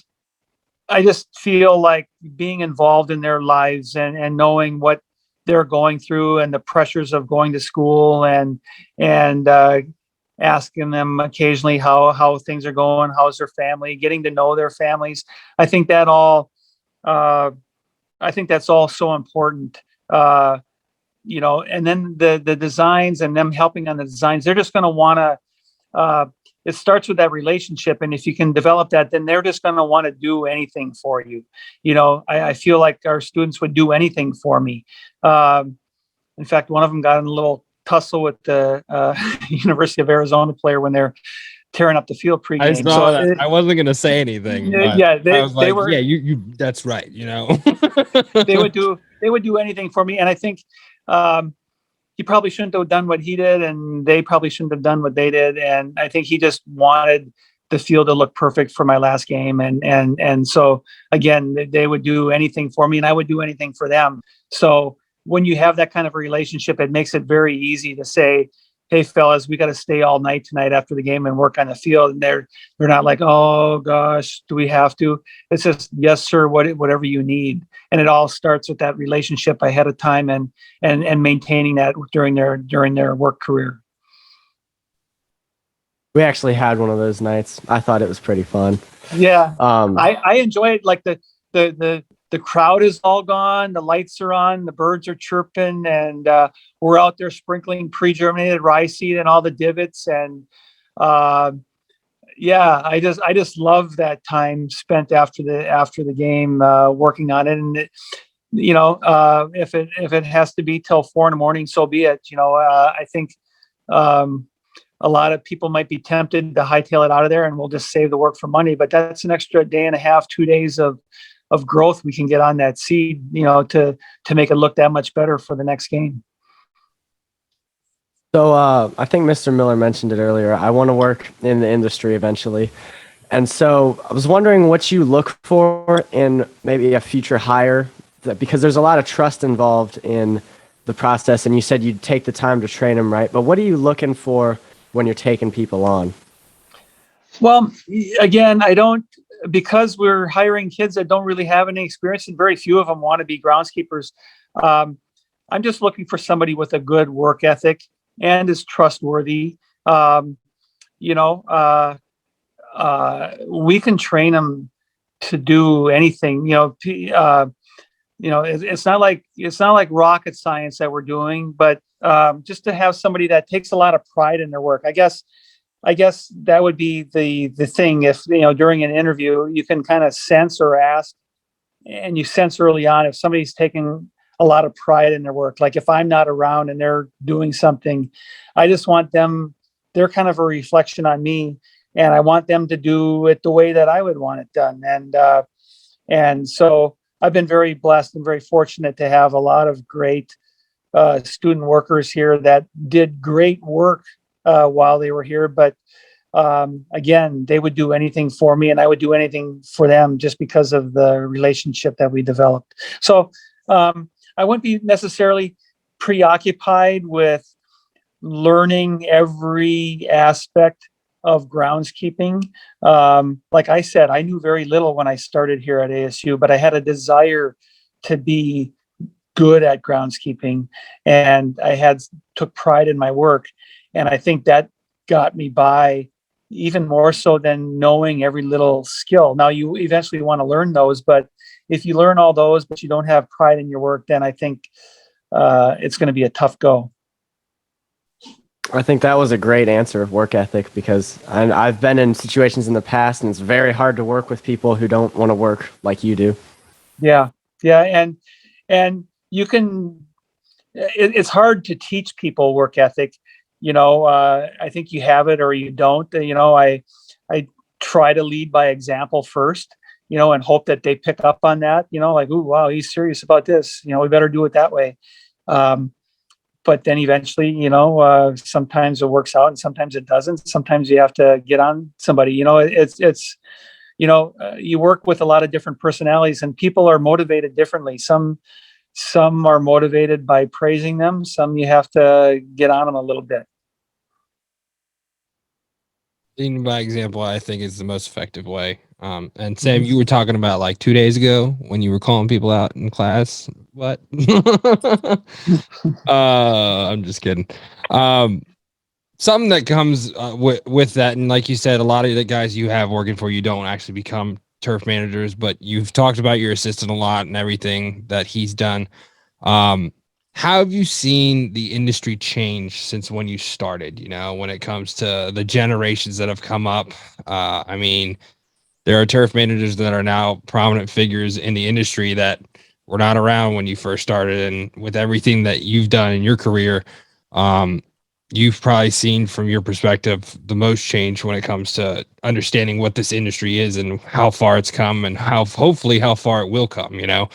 C: I just feel like being involved in their lives and knowing what they're going through and the pressures of going to school and asking them occasionally how things are going, how's their family, getting to know their families. I think that all uh, I think that's all so important. And then the designs and them helping on the designs, they're just going to want to. It starts with that relationship, and if you can develop that, then they're just going to want to do anything for you. I feel like our students would do anything for me. In fact, one of them got in a little tussle with the University of Arizona player when they're tearing up the field pregame.
B: I saw that. I wasn't going to say anything. But
C: yeah,
B: I was like,
C: they were.
B: Yeah, you. That's right.
C: They would do anything for me, and I think he probably shouldn't have done what he did, and they probably shouldn't have done what they did. And I think he just wanted the field to look perfect for my last game, and so again, they would do anything for me, and I would do anything for them. So when you have that kind of a relationship, it makes it very easy to say, hey fellas, we got to stay all night tonight after the game and work on the field. And they're not like, oh gosh, do we have to? It's just, yes sir, whatever you need. And it all starts with that relationship ahead of time and maintaining that during their work career.
D: We actually had one of those nights. I thought it was pretty fun.
C: Yeah. I enjoy it. Like the crowd is all gone, the lights are on, the birds are chirping, and we're out there sprinkling pre-germinated rye seed and all the divots. And I just love that time spent after the game working on it. And if it has to be till 4 a.m, so be it. I think a lot of people might be tempted to hightail it out of there, and we'll just save the work for Monday. But that's an extra day and a half, 2 days of growth we can get on that seed, to make it look that much better for the next game.
D: So I think Mr. Miller mentioned it earlier. I want to work in the industry eventually. And so I was wondering what you look for in maybe a future hire, because there's a lot of trust involved in the process. And you said you'd take the time to train them, right? But what are you looking for when you're taking people on?
C: Well, again, because we're hiring kids that don't really have any experience, and very few of them want to be groundskeepers. I'm just looking for somebody with a good work ethic and is trustworthy. We can train them to do anything. It's not like rocket science that we're doing, but just to have somebody that takes a lot of pride in their work. I guess that would be the thing. If during an interview you can kind of sense or ask, and you sense early on if somebody's taking a lot of pride in their work. Like if I'm not around and they're doing something, I just want them. They're kind of a reflection on me, and I want them to do it the way that I would want it done. And so I've been very blessed and very fortunate to have a lot of great student workers here that did great work while they were here. But again, they would do anything for me, and I would do anything for them just because of the relationship that we developed. So I wouldn't be necessarily preoccupied with learning every aspect of groundskeeping. Like I said, I knew very little when I started here at ASU, but I had a desire to be good at groundskeeping, and I took pride in my work. And I think that got me by even more so than knowing every little skill. Now, you eventually want to learn those, but if you learn all those, but you don't have pride in your work, then I think it's going to be a tough go.
D: I think that was a great answer of work ethic, because I've been in situations in the past, and it's very hard to work with people who don't want to work like you do.
C: Yeah. And you can, it's hard to teach people work ethic. I think you have it or you don't. I try to lead by example first, and hope that they pick up on that, like, ooh, wow, he's serious about this. We better do it that way. But then eventually, sometimes it works out and sometimes it doesn't. Sometimes you have to get on somebody. You work with a lot of different personalities, and people are motivated differently. Some are motivated by praising them. Some you have to get on them a little bit.
B: Leading by example, I think, is the most effective way. And Sam, you were talking about like 2 days ago when you were calling people out in class. What? I'm just kidding. Something that comes with that, and like you said, a lot of the guys you have working for you don't actually become turf managers, but you've talked about your assistant a lot and everything that he's done. How have you seen the industry change since when you started? You know, when it comes to the generations that have come up. I mean, there are turf managers that are now prominent figures in the industry that were not around when you first started, and with everything that you've done in your career, um, you've probably seen from your perspective the most change when it comes to understanding what this industry is and how far it's come and how hopefully how far it will come. You know,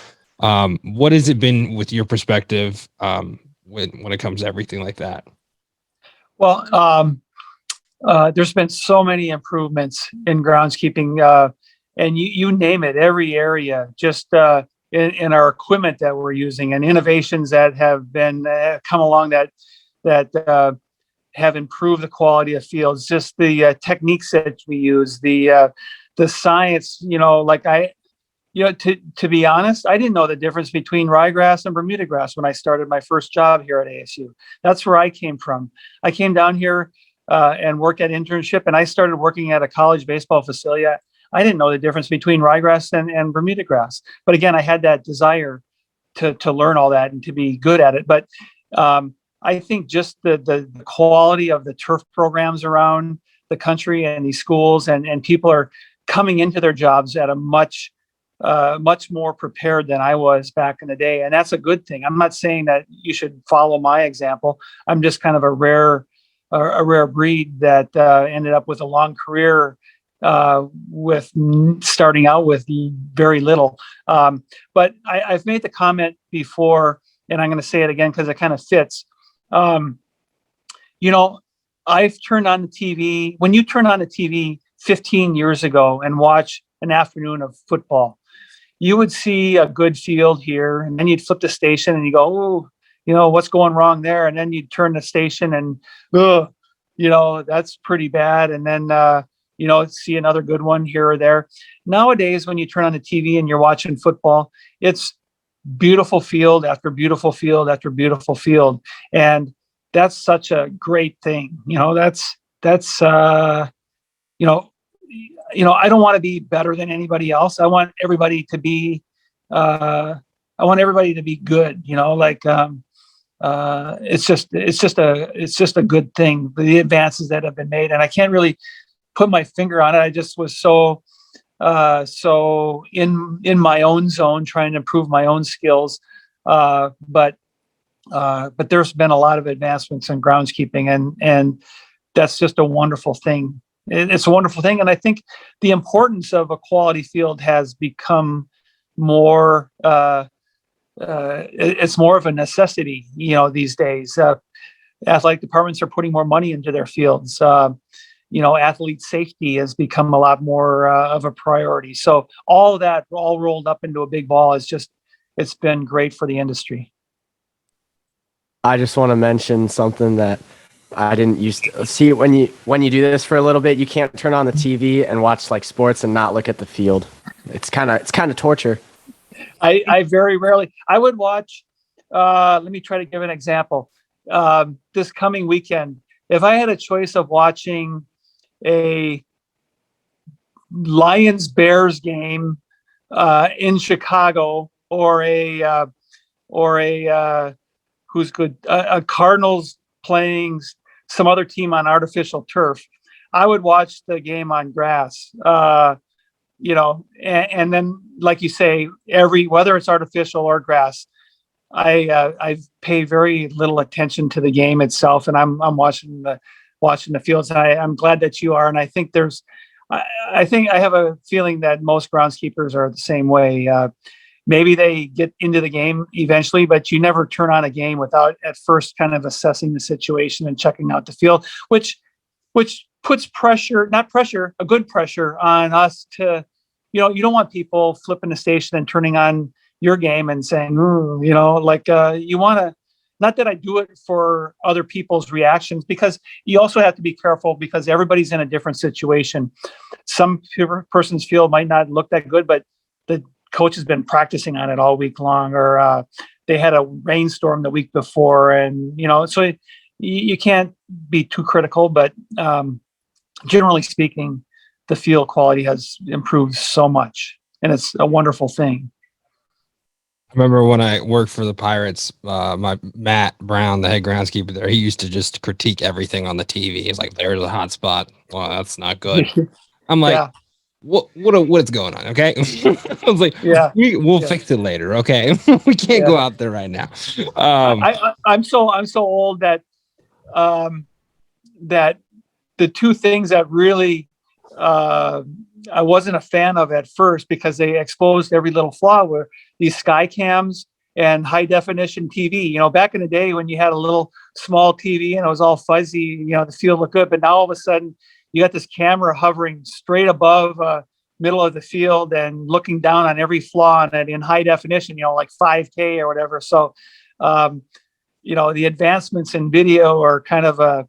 B: what has it been with your perspective when it comes to everything like that?
C: Well, there's been so many improvements in groundskeeping, and you name it, every area, just in our equipment that we're using and innovations that have been come along that have improved the quality of fields, just the techniques that we use, the science, to be honest, I didn't know the difference between ryegrass and Bermuda grass when I started my first job here at ASU. That's where I came from. I came down here and worked at internship, and I started working at a college baseball facility. I didn't know the difference between ryegrass and Bermuda grass. But again, I had that desire to learn all that and to be good at it. But I think just the quality of the turf programs around the country and these schools and people are coming into their jobs at a much more prepared than I was back in the day. And that's a good thing. I'm not saying that you should follow my example. I'm just kind of a rare breed that ended up with a long career with starting out with very little. But I've made the comment before, and I'm going to say it again because it kind of fits. I've turned on the TV. When you turn on the TV 15 years ago and watch an afternoon of football, you would see a good field here, and then you'd flip the station and you go, oh, what's going wrong there? And then you'd turn the station and, that's pretty bad. And then, see another good one here or there. Nowadays, when you turn on the TV and you're watching football, it's beautiful field after beautiful field after beautiful field. And that's such a great thing. I don't want to be better than anybody else. I want everybody to be good, it's just a good thing, the advances that have been made. And I can't really put my finger on it. I just was so in my own zone, trying to improve my own skills. But there's been a lot of advancements in groundskeeping, and that's just a wonderful thing. It's a wonderful thing. And I think the importance of a quality field has become more, it's more of a necessity, these days. Athletic departments are putting more money into their fields. Athlete safety has become a lot more of a priority. So all of that all rolled up into a big ball it's been great for the industry.
D: I just want to mention something that I didn't used to see. When you do this for a little bit, you can't turn on the TV and watch like sports and not look at the field. It's kind of torture.
C: I very rarely. I would watch. Let me try to give an example. This coming weekend, if I had a choice of watching a Lions-Bears game in Chicago or a who's good, a Cardinals playing some other team on artificial turf, I would watch the game on grass. And then, like you say, whether it's artificial or grass, I pay very little attention to the game itself, and I'm watching the fields. And I'm glad that you are. And I think I have a feeling that most groundskeepers are the same way. Maybe they get into the game eventually, but you never turn on a game without at first kind of assessing the situation and checking out the field, which puts a good pressure on us to, you don't want people flipping the station and turning on your game and saying, you want not that I do it for other people's reactions, because you also have to be careful because everybody's in a different situation. Some person's field might not look that good, but the coach has been practicing on it all week long, or they had a rainstorm the week before, and so you can't be too critical. But generally speaking, the field quality has improved so much, and it's a wonderful thing.
B: I remember when I worked for the Pirates, my Matt Brown, the head groundskeeper there, he used to just critique everything on the TV. He's like, "There's a hot spot. Well, that's not good." I'm like,
C: Yeah.
B: What's going on? Okay. I was like,
C: Yeah.
B: we'll
C: Yeah.
B: fix it later. Okay. We can't go out there right now.
C: I'm so old that that the two things that really I wasn't a fan of at first, because they exposed every little flaw, were these sky cams and high definition TV. Back in the day when you had a little small TV and it was all fuzzy, the field looked good, but now all of a sudden you got this camera hovering straight above middle of the field and looking down on every flaw on it in high definition, like 5K or whatever. So, the advancements in video are kind of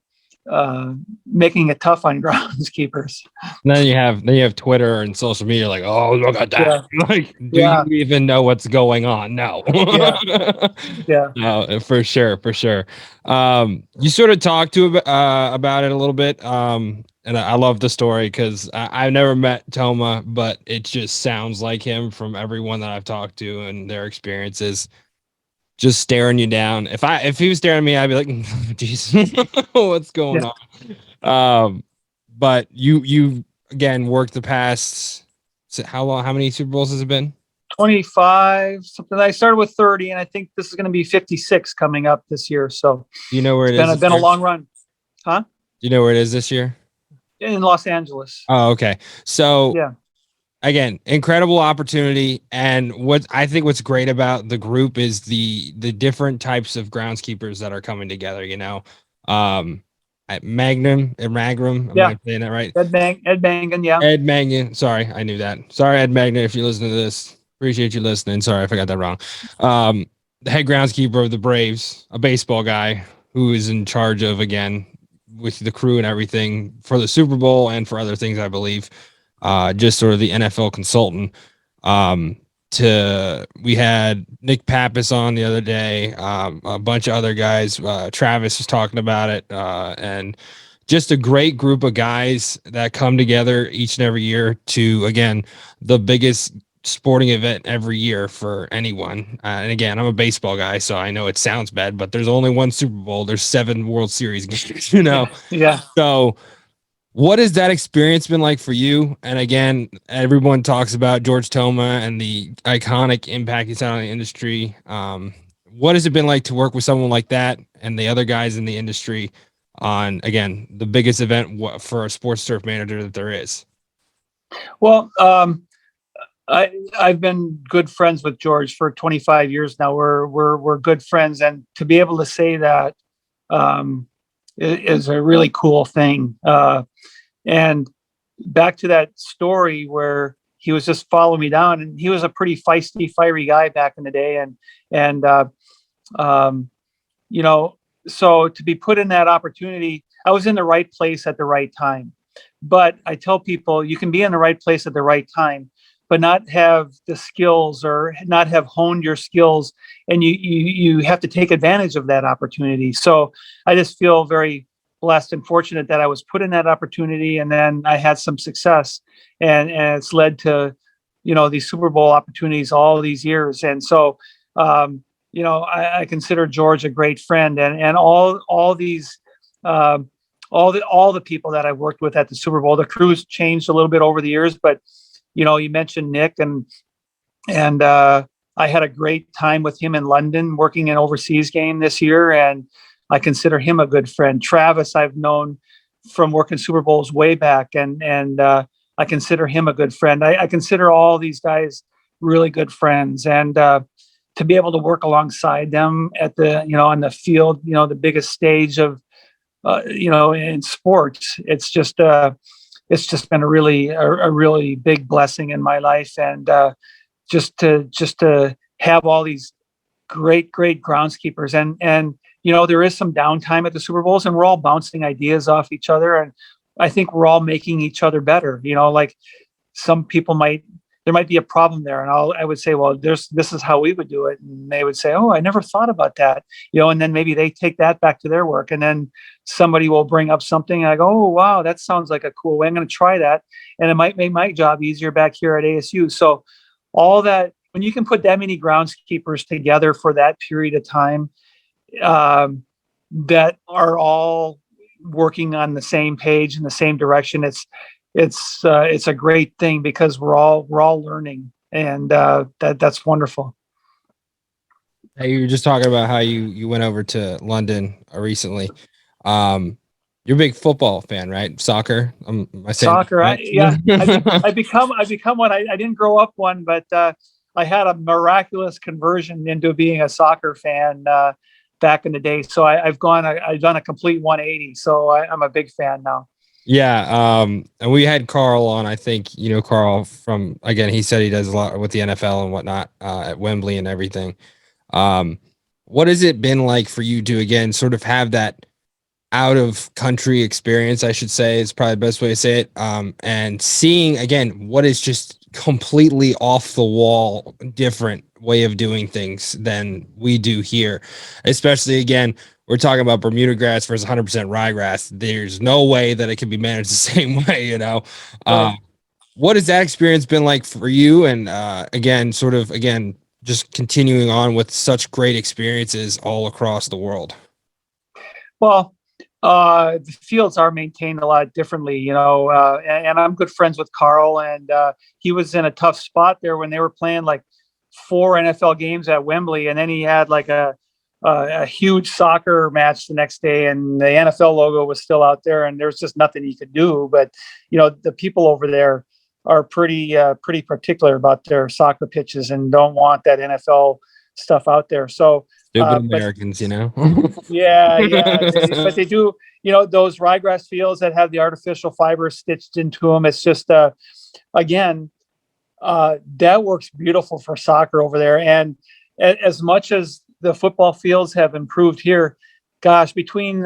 C: making it tough on groundskeepers.
B: And then you have Twitter and social media, like, oh, look at that.
C: Yeah.
B: Like, do you even know what's going on? No.
C: Yeah.
B: No, for sure. You sort of talked about it a little bit. And I love the story because I've never met Toma, but it just sounds like him from everyone that I've talked to and their experiences. Just staring you down. If he was staring at me, I'd be like, "Jeez, what's going on?" But you again worked the past. How long? How many Super Bowls has it been?
C: 25 something. I started with 30, and I think this is going to be 56 coming up this year. So
B: do you know where
C: it's been a long run, huh?
B: Do you know where it is this year?
C: In Los Angeles.
B: Oh, okay. So
C: yeah.
B: Again, incredible opportunity. And what's great about the group is the different types of groundskeepers that are coming together, at Magnum. Am I saying that right?
C: Ed Mangan, yeah.
B: Ed Mangan. Sorry, I knew that. Sorry, Ed Mangan, if you listen to this. Appreciate you listening. Sorry if I got that wrong. The head groundskeeper of the Braves, a baseball guy who is in charge of, again, with the crew and everything for the Super Bowl and for other things, I believe. Just sort of the NFL consultant. We had Nick Pappas on the other day, a bunch of other guys. Travis was talking about it, and just a great group of guys that come together each and every year to, again, the biggest sporting event every year for anyone. And again, I'm a baseball guy, so I know it sounds bad, but there's only one Super Bowl. There's 7 World Series games,
C: Yeah.
B: So what has that experience been like for you? And again, everyone talks about George Toma and the iconic impact he's had on the industry. What has it been like to work with someone like that and the other guys in the industry on, again, the biggest event for a sports turf manager that there is?
C: Well, I've been good friends with George for 25 years now. We're good friends, and to be able to say that is a really cool thing. And back to that story where he was just following me down, and he was a pretty feisty, fiery guy back in the day. So to be put in that opportunity, I was in the right place at the right time. But I tell people, you can be in the right place at the right time, but not have the skills or not have honed your skills, and you have to take advantage of that opportunity. So I just feel very blessed and fortunate that I was put in that opportunity, and then I had some success, and it's led to these Super Bowl opportunities all these years. And so I consider George a great friend, and all these all the people that I worked with at the Super Bowl. The crew's changed a little bit over the years, but you mentioned Nick, and I had a great time with him in London working an overseas game this year, and I consider him a good friend. Travis, I've known from working Super Bowls way back, and I consider him a good friend. I consider all these guys really good friends, and to be able to work alongside them at the on the field, the biggest stage of in sports, it's just been a really big blessing in my life, and just to have all these great groundskeepers, and there is some downtime at the Super Bowls, and we're all bouncing ideas off each other, and I think we're all making each other better. Like some people there might be a problem there, and I would say, well, this is how we would do it, and they would say, oh, I never thought about that, and then maybe they take that back to their work, and then somebody will bring up something, and I go, oh wow, that sounds like a cool way. I'm going to try that, and it might make my job easier back here at ASU. So all that, when you can put that many groundskeepers together for that period of time, that are all working on the same page in the same direction, it's a great thing, because we're all learning, and that's wonderful.
B: Hey, you were just talking about how you went over to London recently. You're a big football fan, right? Soccer. Am I saying
C: Soccer,
B: right?
C: I become one. I didn't grow up one, but I had a miraculous conversion into being a soccer fan back in the day. So I've done a complete 180. So I'm a big fan now.
B: Yeah. And we had Carl on. I think Carl from, again, he said he does a lot with the NFL and whatnot at Wembley and everything. What has it been like for you to, again, sort of have that out of country experience, I should say, is probably the best way to say it. And seeing, again, what is just completely off the wall, different way of doing things than we do here. Especially, again, we're talking about Bermuda grass versus 100% ryegrass. There's no way that it can be managed the same way,
C: Right.
B: What has that experience been like for you? And again, just continuing on with such great experiences all across the world.
C: Well, the fields are maintained a lot differently, and I'm good friends with Carl, and he was in a tough spot there when they were playing like 4 NFL games at Wembley, and then he had like a huge soccer match the next day, and the NFL logo was still out there, and there's just nothing he could do. But the people over there are pretty particular about their soccer pitches and don't want that NFL stuff out there. So
B: Stupid Americans,
C: yeah, but they do, those ryegrass fields that have the artificial fiber stitched into them. It's just, again, that works beautiful for soccer over there. And as much as the football fields have improved here, gosh, between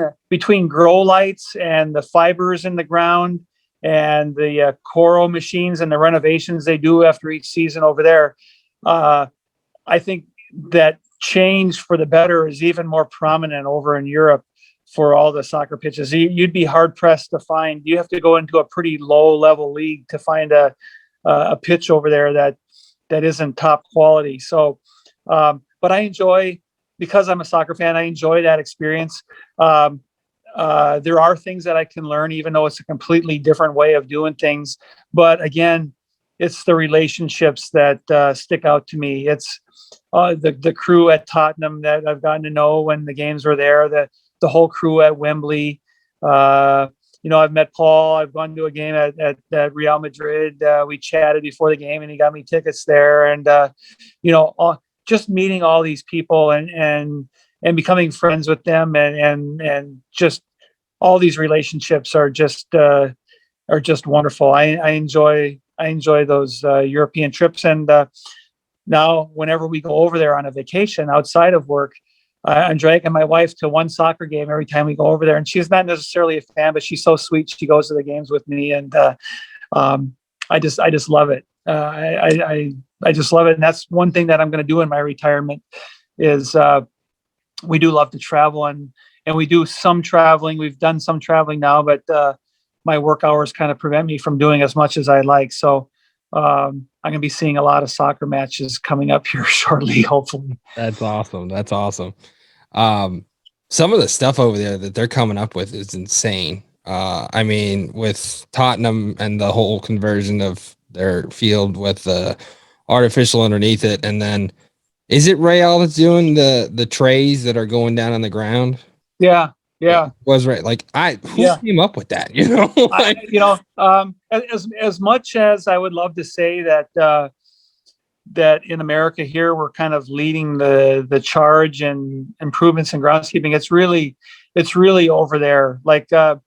C: grow lights and the fibers in the ground and the Coro machines and the renovations they do after each season over there, I think that change for the better is even more prominent over in Europe for all the soccer pitches. You'd be hard pressed to find. You have to go into a pretty low level league to find a pitch over there that isn't top quality. So, but I enjoy, because I'm a soccer fan, I enjoy that experience. There are things that I can learn, even though it's a completely different way of doing things. But again, it's the relationships that stick out to me. It's the crew at Tottenham that I've gotten to know when the games were there, the whole crew at Wembley. I've met Paul. I've gone to a game at Real Madrid. We chatted before the game, and he got me tickets there. And just meeting all these people and becoming friends with them, and just all these relationships are just wonderful. I enjoy those European trips, and now whenever we go over there on a vacation outside of work, I'm dragging my wife to one soccer game every time we go over there, and she's not necessarily a fan, but she's so sweet. She goes to the games with me, and I just love it. I just love it, and that's one thing that I'm going to do in my retirement. Is we do love to travel, and we do some traveling. We've done some traveling now, but my work hours kind of prevent me from doing as much as I like. So I'm going to be seeing a lot of soccer matches coming up here shortly, hopefully.
B: That's awesome. That's awesome. Some of the stuff over there that they're coming up with is insane. I mean, with Tottenham and the whole conversion of their field with the artificial underneath it. And then is it Real that's doing the trays that are going down on the ground?
C: Yeah.
B: Was right. Like who came up with that?
C: As much as I would love to say that that in America here we're kind of leading the charge and improvements in groundskeeping, it's really over there. Like the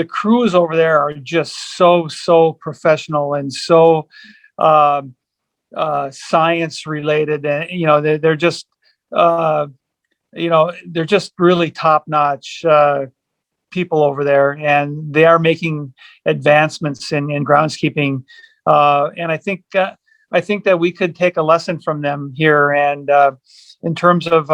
C: crews over there are just so professional and so science related, and they're just they're just really top notch people over there, and they are making advancements in groundskeeping. And I think that we could take a lesson from them here, and in terms of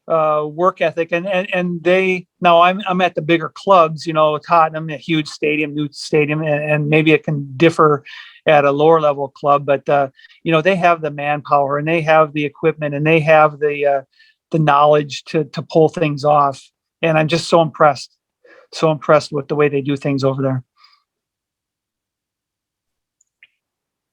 C: work ethic, and they now I'm at the bigger clubs, Tottenham, a huge stadium, new stadium, and maybe it can differ at a lower level club, but they have the manpower, and they have the equipment, and they have the knowledge to pull things off, and I'm just so impressed with the way they do things over there.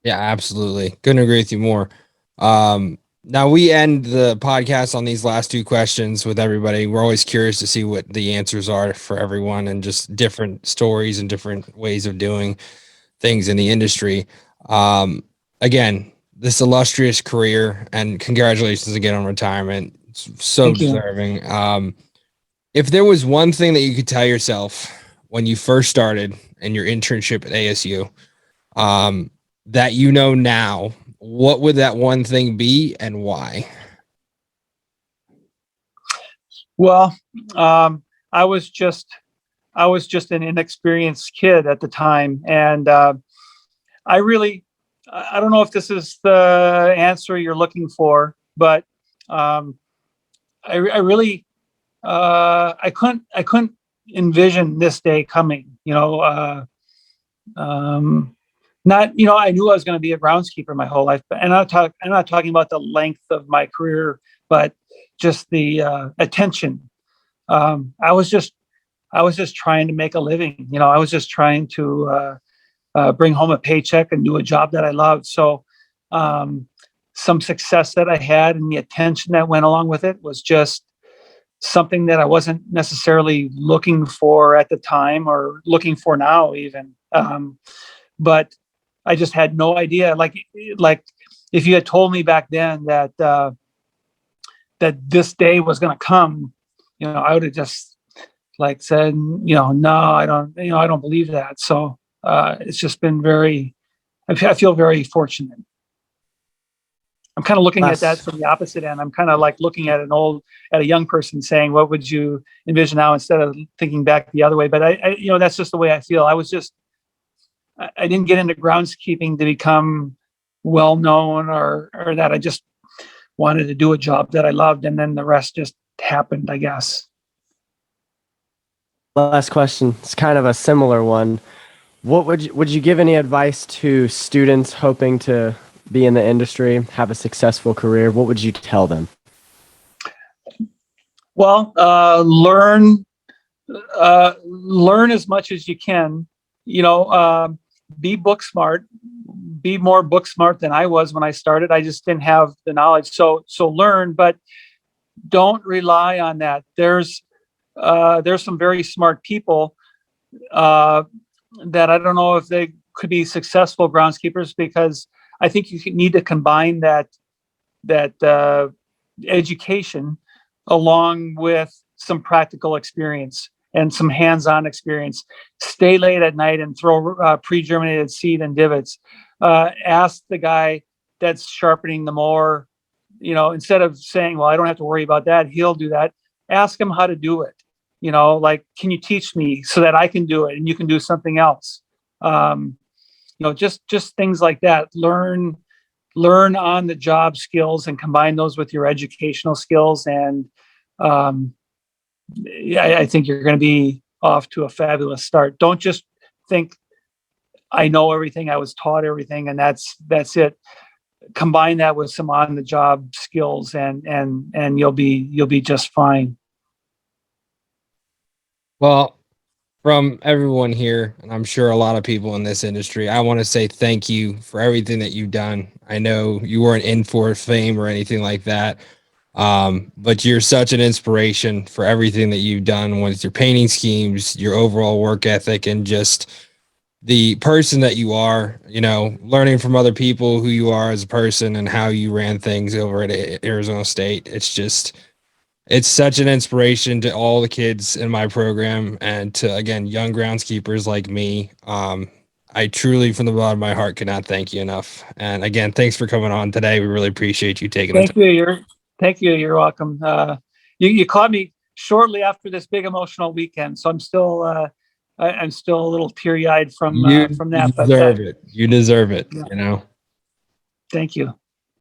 B: Yeah, absolutely. Couldn't agree with you more. Now we end the podcast on these last two questions with everybody. We're always curious to see what the answers are for everyone, and just different stories and different ways of doing things in the industry. Again, this illustrious career, and congratulations again on retirement. It's so
C: Thank you.
B: deserving. If there was one thing that you could tell yourself when you first started in your internship at ASU, that now, what would that one thing be, and why?
C: Well, I was just an inexperienced kid at the time, and I don't know if this is the answer you're looking for, but I really I couldn't envision this day coming. Not I knew I was going to be a groundskeeper my whole life, but I'm not talking about the length of my career, but just the attention. I was just trying to make a living. I was just trying to bring home a paycheck and do a job that I loved. So some success that I had and the attention that went along with it was just something that I wasn't necessarily looking for at the time, or looking for now even. But I just had no idea. Like if you had told me back then that this day was going to come, I would have just said, no, I don't believe that. So it's just been I feel very fortunate. I'm kind of looking at that from the opposite end. I'm kind of looking at a young person saying, what would you envision now, instead of thinking back the other way. But I that's just the way I feel. I didn't get into groundskeeping to become well known, or that. I just wanted to do a job that I loved, and then the rest just happened, I guess.
D: Last question. It's kind of a similar one. What would you give any advice to students hoping to be in the industry, have a successful career? What would you tell them?
C: Well, learn as much as you can. Be book smart. Be more book smart than I was when I started. I just didn't have the knowledge. So learn, but don't rely on that. There's some very smart people that I don't know if they could be successful groundskeepers, because I think you need to combine that education along with some practical experience and some hands-on experience. Stay late at night and throw pre-germinated seed and divots. Ask the guy that's sharpening the mower, instead of saying, well, I don't have to worry about that, he'll do that. Ask him how to do it. Can you teach me so that I can do it and you can do something else? Just things like that. Learn on the job skills and combine those with your educational skills. And I think you're going to be off to a fabulous start. Don't just think, I know everything, I was taught everything, and that's it. Combine that with some on the job skills, and you'll be just fine.
B: Well, from everyone here, and I'm sure a lot of people in this industry, I want to say thank you for everything that you've done. I know you weren't in for fame or anything like that, but you're such an inspiration for everything that you've done with your painting schemes, your overall work ethic, and just the person that you are, learning from other people who you are as a person and how you ran things over at Arizona State. It's such an inspiration to all the kids in my program, and to, again, young groundskeepers like me. I truly, from the bottom of my heart, cannot thank you enough. And again, thanks for coming on today. We really appreciate you taking the time.
C: Thank you. You're welcome. You caught me shortly after this big emotional weekend, so I'm still I'm still a little teary eyed from that.
B: You deserve it. You deserve it.
C: Yeah.
B: You know.
C: Thank you.